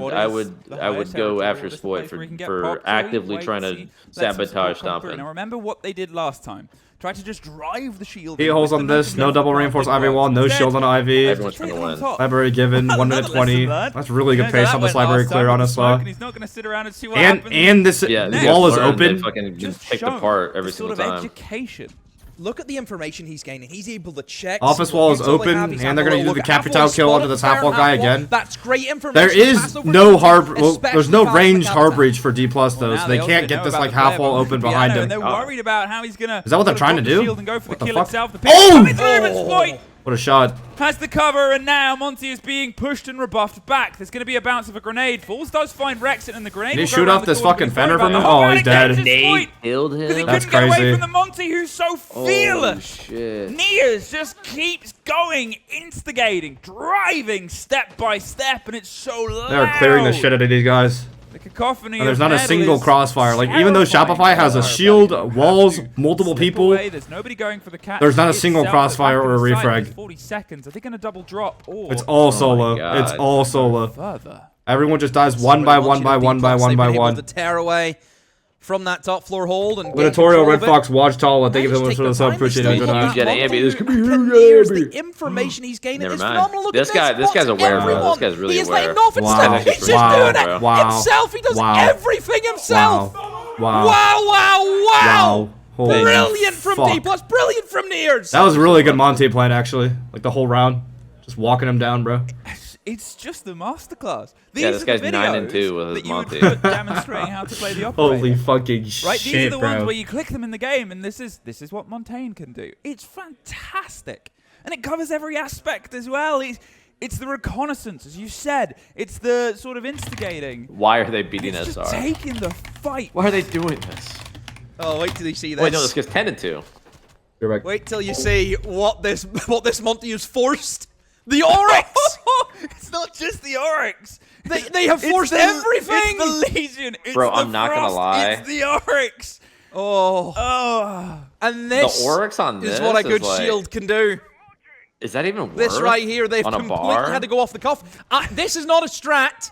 go after Spoit for actively trying to sabotage Stompin'. Now remember what they did last time. Try to just drive the shield. He holds on this, no double reinforced Ivy wall, no shield on Ivy. Everyone's trying to win. Library given, 1 minute 20. That's really good pace on this library clear on us. He's not going to sit around and see what happens. And this wall is open. They fucking get picked apart every single time. Education. Look at the information he's gaining. He's able to check. Office wall is open, and they're going to do the Capital kill onto this half wall guy again. That's great information. There is no there's no range hard breach for DPLUS though, so they can't get this like half wall open behind him. They're worried about how he's going to. Is that what they're trying to do? What the fuck? Oh! What a shot. Has the cover, and now Monty is being pushed and rebuffed back. There's going to be a bounce of a grenade. Falls does find Rexit, and the grenade. Did he shoot off this fucking fender from him? Oh, he's dead. They killed him. Because he couldn't get away from the Monty, who's so fearless. Oh, shit. Nia's just keeps going, instigating, driving step by step, and it's so loud. They're clearing the shit out of these guys. The cacophony. And there's not a single crossfire. Like, even though Shopify has a shield, walls, multiple people, there's nobody going for the catch. There's not a single crossfire or a refrag. 40 seconds. Are they going to double drop? Or it's all solo. It's all solo. Everyone just dies one by one by one by one by one. To tear away from that top floor hold and Editorial Red Fox watch tall. Thank you so much for the sub. Appreciate it. The information he's gaining is phenomenal. Look this guy's aware, bro. This guy's really aware. Wow. He's just doing it himself. He does everything himself. Wow. Holy Brilliant from fuck. DPLUS. Brilliant from Nears. That was a really good Monty plan, actually. Like the whole round. Just walking him down, bro. It's just the masterclass. These Yeah, this are guy's the 9 and videos 2 with his that you would Monty. put demonstrating how to play the operator. Holy fucking shit, right? These are the bro. ones where you click them in the game, and this is what Montaigne can do. It's fantastic, and it covers every aspect as well. It's the reconnaissance, as you said. It's the sort of instigating. Why are they beating It's SR? just taking the fight. Why are they doing this? Oh, wait till you see this. Wait, no, this guy's 10 and 2. Wait till you see what this Monty has forced. The Oryx! It's not just the Oryx. They have forced everything! It's the Legion. It's Bro, the I'm not gonna Frost, lie. It's the Oryx. Oh. And this The Oryx on this is what a good is like, shield can do. Is that even worth This right here, they've on a completely bar? had to go off the cuff. This is not a strat.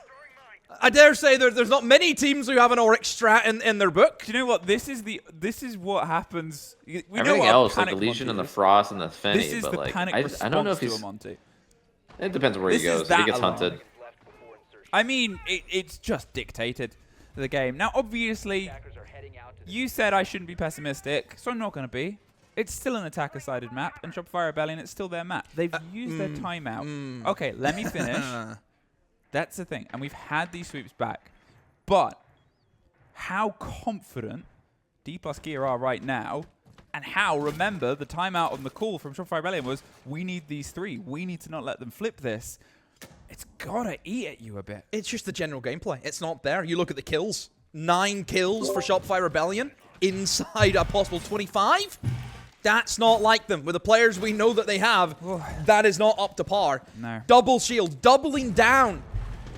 I dare say there's not many teams who have an Oryx strat in their book. Do you know what? This is what happens. We Everything know else, like panic the Legion and the Monty is. Frost and the Fenny, This is but the like, panic I don't know if response to he's. a Monty. It depends where This he is goes. If that he gets alone. hunted. I mean, it's just dictated the game. Now, obviously, you said I shouldn't be pessimistic, so I'm not going to be. It's still an attacker-sided map, and Shopify Rebellion, it's still their map. They've used their timeout. Okay, let me finish. That's the thing. And we've had these sweeps back. But how confident DPLUS Gear are right now, and how, remember, the timeout on the call from Shopify Rebellion was, we need these 3. We need to not let them flip this. It's got to eat at you a bit. It's just the general gameplay. It's not there. You look at the kills. 9 kills for Shopify Rebellion inside a possible 25. That's not like them. With the players we know that they have, that is not up to par. No. Double shield, doubling down.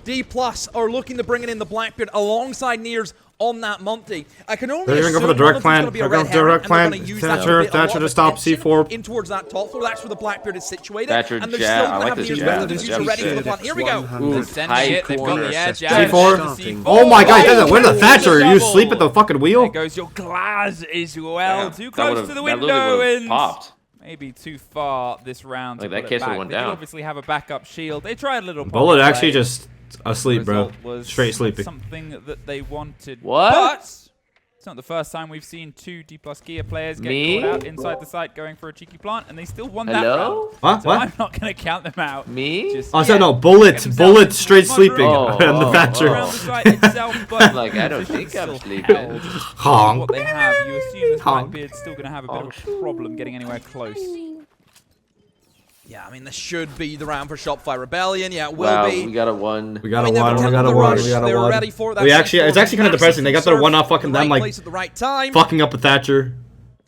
DPLUS are looking to bring in the Blackbeard alongside Nears on that Monty. I can only They're gonna go for the direct plan. They're going for direct plan. Thatcher to stop C4. In towards that top floor. That's where the Blackbeard is situated. Thatcher and they're jab. still I like have this Nears jab. with the diffuser ready for the plan. Here we go. Ooh, Sending it. They've got the edge. C4. Oh my god, he doesn't win the Thatcher. You sleep at the fucking wheel. There goes your glass as well. Yeah, Too close to the window and popped. maybe too far this round. Like to that pull it case back. went They do down. obviously have a backup shield. They tried a little. Bullet pocket actually play. just asleep, bro. Result was Straight sleeping. Something that they wanted. What? But it's not the first time we've seen 2 DPLUS Gear players get Me? caught out inside the site going for a cheeky plant, and they still won Hello? that round. What? So What? I'm not going to count them out. Me? Just, Oh, so yeah, no, Bullet straight Smug sleeping room. on the Thatcher. Around the site itself, but Like, I don't think still I'm sleeping. held. Honk. What they have, you assume this Honk. Blackbeard's still going to have a bit of a problem getting anywhere close. Yeah, I mean, this should be the round for Shopify Rebellion. Yeah, it will Wow, be. we got a 1. We got I a mean, one. they've We got attempted a the one. rush, We got a they were one. ready for that. We actually, it's actually kind of depressing. They got their one off fucking them, right like place at the right time. fucking up with Thatcher.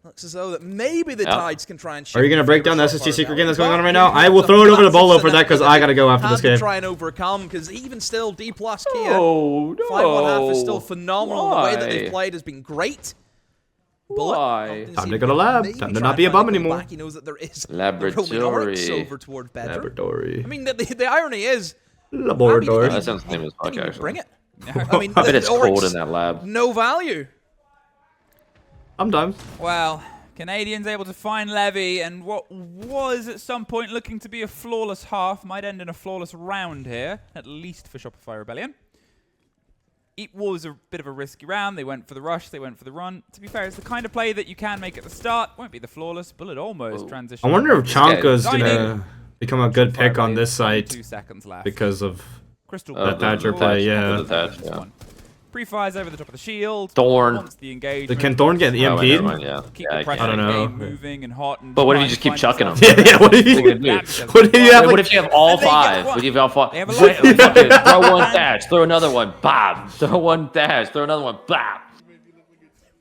Looks as though that maybe the Tides can try and shift Are you gonna in break favor down the of SST Shopify secret game that's Rebellion. going on right now? I will throw it over to Bolo for that because I gotta go after this Have to game. try and overcome because even still, DPLUS Kia Oh, no. 5-1-half is still phenomenal. The way that Why? they've played has been great. Why? Time to go to lab. Time to not be a bum anymore. He knows that there is Laboratory. over toward bedroom. Laboratory. I mean, the irony is, Laboratory. That sounds lame as fuck, didn't even actually. bring it. I mean, I bet it's the Oryx, cold in that lab. no value. I'm done. Well, Canadians able to find Levy, and what was at some point looking to be a flawless half might end in a flawless round here, at least for Shopify Rebellion. It was a bit of a risky round. They went for the rush. They went for the run. To be fair, it's the kind of play that you can make at the start. Won't be the flawless. Bullet almost transitioned. I wonder if Chanka's Dining. gonna become a good pick on this Only site 2 seconds left. because of Crystal that the Thatcher play. Yeah. The Thatcher, yeah. Pre-fires over the top of the shield. Thorn. Wants the engagement. Can Thorn get Oh, wait, never EMP'd? mind, yeah. Keep Yeah, the pressure I don't of the know. game moving and hot. And But what if try you and just keep find chucking yourself- them? Yeah, what if you? What if you have What like? if you have all And they get 5? one. What if you have all 5? They have a Fuck lot. it. Throw one dash, throw another one, bam. Throw one dash, throw another one, bam.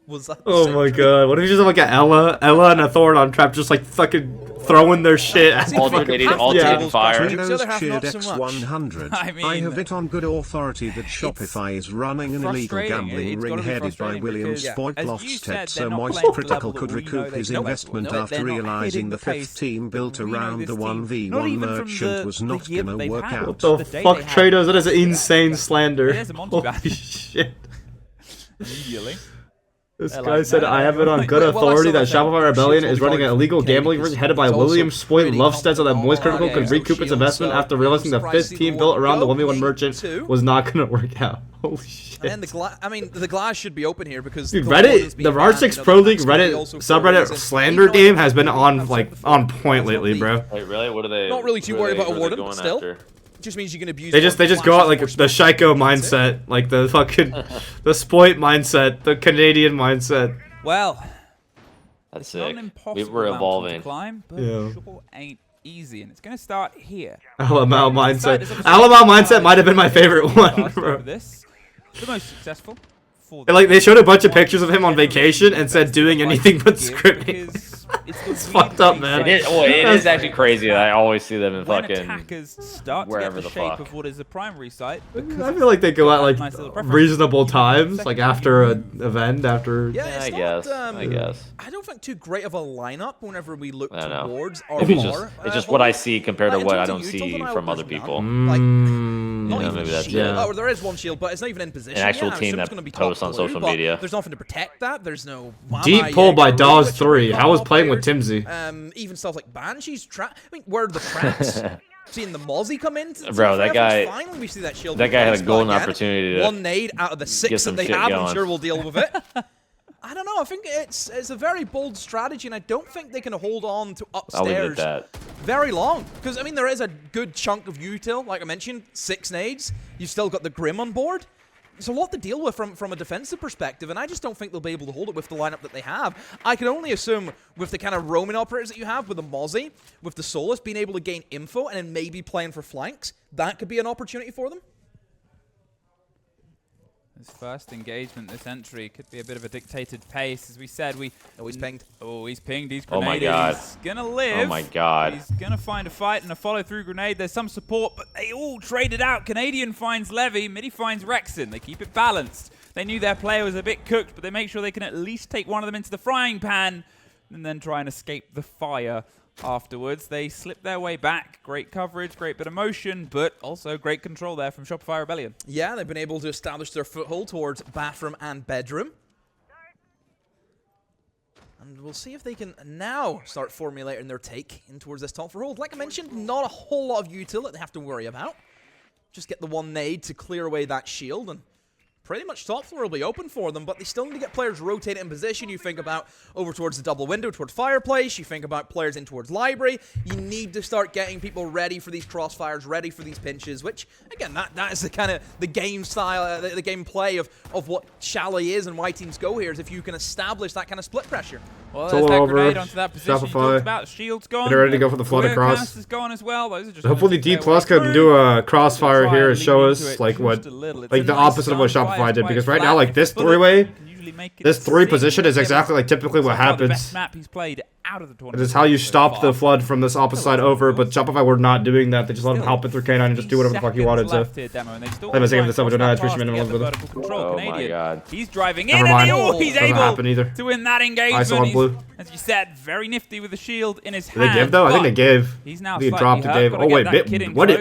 Was that Oh my god! What if you just have like a Ella and a Thorn on trap, just like fucking throwing their shit at Alternating, half the alternating tables fire. The other Trinos half cheered not so much. X100. I mean, have it on good authority that Shopify is running an illegal frustrating. gambling It's ring gotta be headed by frustrating William because, Spoit as you Loftsted, said, so they're not Moist playing to the Critical level could that we know recoup they his know it. investment They're after not realizing hitting the the pace fifth team built that we know around this the team. Not 1v1 even from merchant was the not year that gonna they've work had. out. The The day fuck, they had- Trados? That is insane slander. There's a Monty Holy back. shit! Immediately. This guy said, I have it on good authority that Shopify Rebellion is running an illegal gambling ring headed by William Spoit Lovestead so that Moist Critical could recoup its investment after realizing the 5th team built around the 1v1 merchant was not going to work out. Holy shit. And the glass should be open here because dude, Reddit, the R6 Pro League Reddit subreddit slander game has been on point lately, bro. Wait, really? What are they? Not really too worried about awarding, but still. Just means you can abuse. They just go out like the Shiko mindset, like the fucking the Spoit mindset, the Canadian mindset. Well, that's sick. We were evolving. Climb, but sure ain't easy, and it's gonna start here. Alamau mindset. Alamau mindset might have been my favorite one, bro. This the most successful. And, like, they showed a bunch of pictures of him on vacation and said doing anything but scripting. It's fucked up, man. It is actually crazy that I always see them in fucking attackers start wherever to get the shape of what is the primary site. I feel like they go at like reasonable times, like after an event, after. Yeah, I guess. I don't think too great of a lineup whenever we look towards our bar. It's just what I see compared to what I don't see from other people. Like, not even maybe that's shield. Oh, there is one shield, but it's not even in position. An actual team that posts on social media. There's nothing to protect that. There's no deep pull by Dawes3. How was playing with Timsy? Even stuff like Banshee's trap. I mean, where are the traps? Seeing the Mozzie come in. Bro, that guy. Finally, we see that shield. That guy had a golden opportunity to one nade out of the 6 that they have. I'm sure we'll deal with it. I don't know. I think it's a very bold strategy, and I don't think they can hold on to upstairs very long. Because I mean, there is a good chunk of util. Like I mentioned, 6 nades. You've still got the Grim on board. There's a lot to deal with from a defensive perspective, and I just don't think they'll be able to hold it with the lineup that they have. I can only assume with the kind of roaming operators that you have, with the Mozzie, with the Solus, being able to gain info, and then maybe playing for flanks, that could be an opportunity for them. This first engagement, this entry, could be a bit of a dictated pace. As we said, he's pinged. Oh, he's pinged. He's grenaded. Oh my god. He's gonna live. Oh my god. He's gonna find a fight and a follow-through grenade. There's some support, but they all traded out. Canadian finds Levy. Midi finds Rexon. They keep it balanced. They knew their player was a bit cooked, but they make sure they can at least take one of them into the frying pan and then try and escape the fire. Afterwards, they slip their way back. Great coverage, great bit of motion, but also great control there from Shopify Rebellion. Yeah, they've been able to establish their foothold towards bathroom and bedroom. And we'll see if they can now start formulating their take in towards this top foothold. Like I mentioned, not a whole lot of util that they have to worry about. Just get the one nade to clear away that shield, and pretty much top floor will be open for them, but they still need to get players rotated in position. You think about over towards the double window, towards fireplace. You think about players in towards library. You need to start getting people ready for these crossfires, ready for these pinches, which, again, that is the kind of the game style, the game play of what Chalet is and why teams go here, is if you can establish that kind of split pressure. Well, there's that grenade onto that position. Shopify. About. Shield's gone. They're ready to go for the flood across. Is gone as well. Those are just hopefully DPLUS can do a crossfire here and show us like what, like the opposite of what Shopify did, because right now, like this three-way, this 3 position is exactly like typically what happens. It is how you stop the flood from this opposite side over, but Shopify were not doing that. They just let him hop it through K9 and just do whatever the fuck he wanted to. Let me save this up. I don't know how to push minimalism with it. Oh my god. He's driving in and he's able to win that engagement. Blue. As you said, very nifty with the shield in his hand. Did they give though? I think they gave. He's now they dropped to Dave. Oh wait,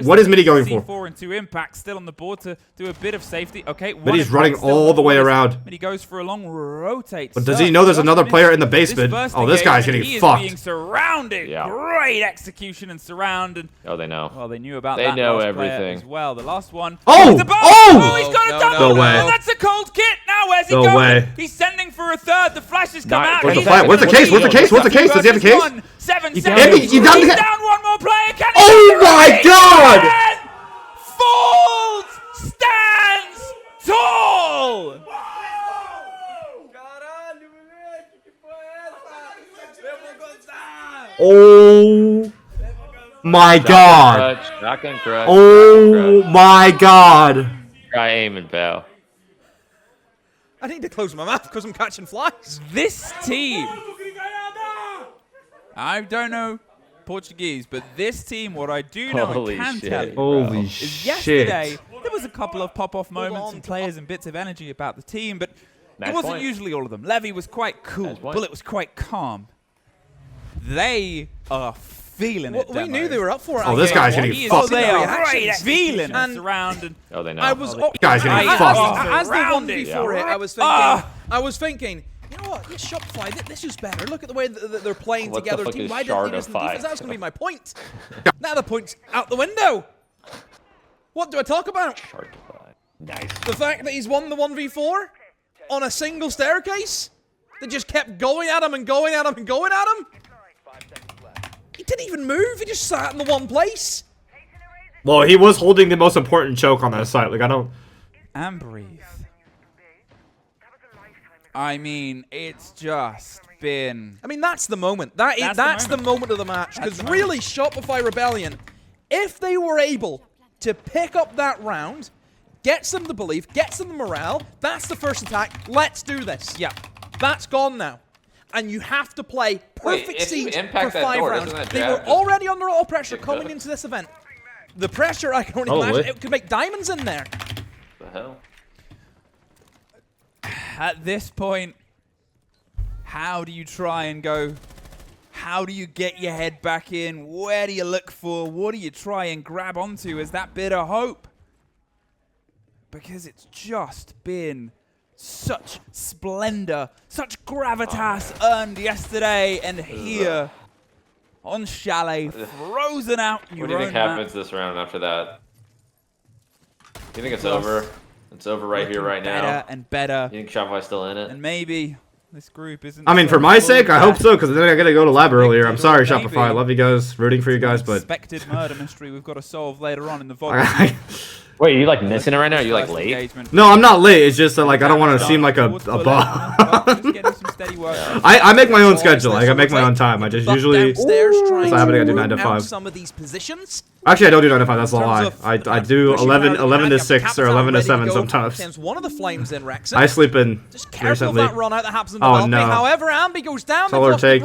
what is Midi going for? C4 and 2 impacts still on the board to do a bit of safety. Okay, Midi's running all the way around. Midi goes for a long rotate. But does he know there's another player in the basement? Oh, this guy's getting fucked. Being surrounded. Yeah. Great execution and surrounded. Oh, they know. Well, they knew about that. They know everything as well. The last one. Oh! He's got a double. No way. And that's a cold kit. Now where's he going? Way. He's sending for a third. The flashes come out. Where's the case? Where's the case? Where's the case? Does he have a case? 7 He's seconds. down one more player. Can he oh my god! Folds stands tall. Oh my god! Shotgun crush. Oh my god! Try aiming, pal. I need to close my mouth because I'm catching flies. This team, I don't know Portuguese, but this team, what I do know and can tell you is yesterday there was a couple of pop-off moments and players and bits of energy about the team, but it wasn't usually all of them. Levy was quite cool. Bullet was quite calm. They are feeling it. We knew they were up for it. Oh, this guy's getting fucked. They are feeling it around. Oh, they know. I was guy's getting fucked. As the one before it, I was thinking, Yeah, Shopify, this is better. Look at the way that they're playing What together. the fuck Team, is why didn't leaders in Shardify? defense? That's going to be my point. Now the point's out the window. What do I talk about? Shardify. Nice. The fact that he's won the 1v4 on a single staircase that just kept going at him and going at him and going at him. He didn't even move. He just sat in the one place. Well, he was holding the most important choke on that site. Like, I don't... And breathe. I mean, it's just been... I mean, that's the moment. That's the moment of the match. Because really, Shopify Rebellion, if they were able to pick up that round, gets them the belief, gets them the morale, that's the first attack. Let's do this. Yeah. That's gone now. And you have to play perfect siege for 5 rounds. They were already under all pressure coming into this event. The pressure, I can only imagine, it could make diamonds in there. What the hell? At this point, how do you try and go? How do you get your head back in? Where do you look for? What do you try and grab onto as that bit of hope? Because it's just been such splendor, such gravitas earned yesterday and here on Chalet, frozen out. What do you think happens this round after that? Do you think it's over? It's over right here, right now. Better and better. You think Shopify's still in it? And maybe this group isn't. I mean, for my sake, I hope so, because then I gotta go to lab earlier. I'm sorry, Shopify. I love you guys. Rooting for you guys, but... Expected murder mystery we've got to solve later on in the VOD. Wait, are you like missing it right now? Are you like late? No, I'm not late. It's just that like I don't want to seem like a bum. I make my own schedule. Like I make my own time. I just usually. It's happening. I do 9 to 5. Some of these positions. Actually, I don't do 9 to 5. That's a lie. I do 11 to 6 or 11 to 7 sometimes. One of the flames in Rexon. I sleep in Just careful recently. Of that run out that happens in the Oh lobby. no! However, Ambi goes down. Solar take.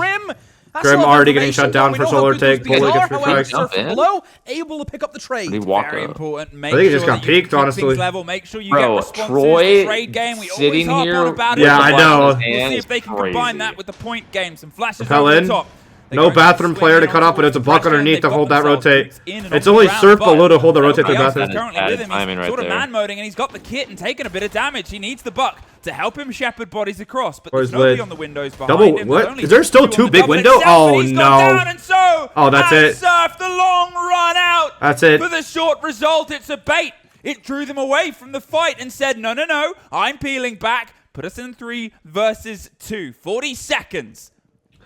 Grim already getting shut down for solar take. Bullet gets refreshed. Below, able to pick up the trade. Very important. I think he just got peaked, honestly. Make sure you get responses Troy to trade game. We sitting always here. harp on about it. Yeah, I know. We'll see if they can combine that with the point game. Some flashes Fell over in. the top. No bathroom player to cut off, but it's a block underneath to hold that rotate. It's only surf below to hold the rotate to the bathroom. He's sort of man-moding, and he's got the kit and taking a bit of damage. He needs the buck to help him shepherd bodies across, but there's nobody on the windows behind him. What? Is there still 2 big window? Oh no! Oh, that's it. Surf the long run out. That's it. For the short result, it's a bait. It drew them away from the fight and said, no, no, no, I'm peeling back. Put us in 3 versus 2. 40 seconds.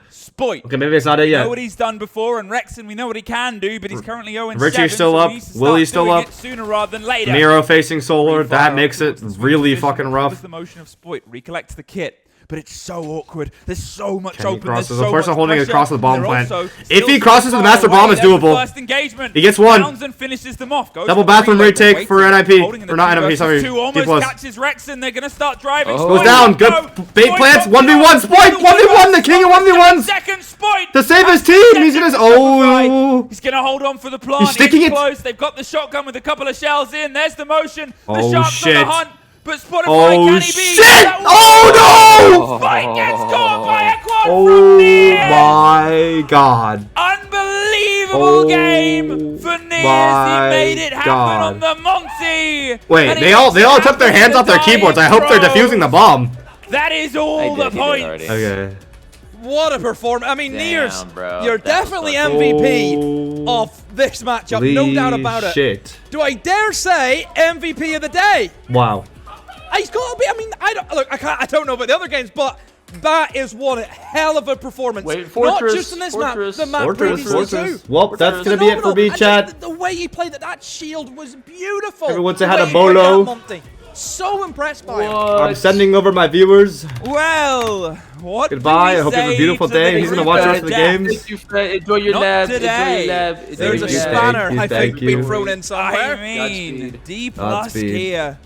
Spoit. Okay, maybe it's not it yet. We know what he's done before, and Rexon, we know what he can do, but he's currently 0-7. Richie's still up. Willie's still up. Sooner rather than later. Nero facing solar. That makes it really fucking rough. The motion of Spoit recollects the kit. But it's so awkward. There's so much Can he open. crosses? There's so Of course, much I'm holding it pressure. across the bomb plant. They're If he crosses to the master bomb, it's doable. First engagement. He gets 1. Rounds and finishes them off. Goes Double for bathroom relay, retake for NIP. Or not NIP, sorry. 2 almost DPLUS. catches Rexon. They're going to start driving. Goes down. Good bait plants. 1v1. Spoit. 1v1. The king of 1v1s. Second Spoit. To save his team. He's going to... Oh. He's going to hold on for the plant. He's sticking it. Close. They've got the shotgun with a couple of shells in. There's the motion. The Oh, shark's shit. on the hunt. But Spotify, Oh, can he be? shit! Oh, no! Spoit gets caught by a quad Oh, from Niers. my God. Unbelievable game for Niers. He made it happen on the Monty. Wait, they all took their hands off their keyboards. I hope they're defusing the bomb. That is all the points. Okay. What a performance. I mean, Niers, you're definitely MVP of this matchup, no doubt about it. Do I dare say MVP of the day? Wow. He's got to be. I mean, I don't know about the other games, but that is one hell of a performance. Wait, Fortress, not just in this map, the map previously too. Well, that's going to be it for me, chat. The way he played that shield was beautiful. Everyone's had a bolo. So impressed by him. I'm sending over my viewers. Well, what goodbye. I hope you have a beautiful day. He's going to watch the rest of the games. Thank you, Fett. Enjoy your lab. Enjoy your lab. There's a spanner, I think, being thrown in somewhere. I mean, DPLUS here.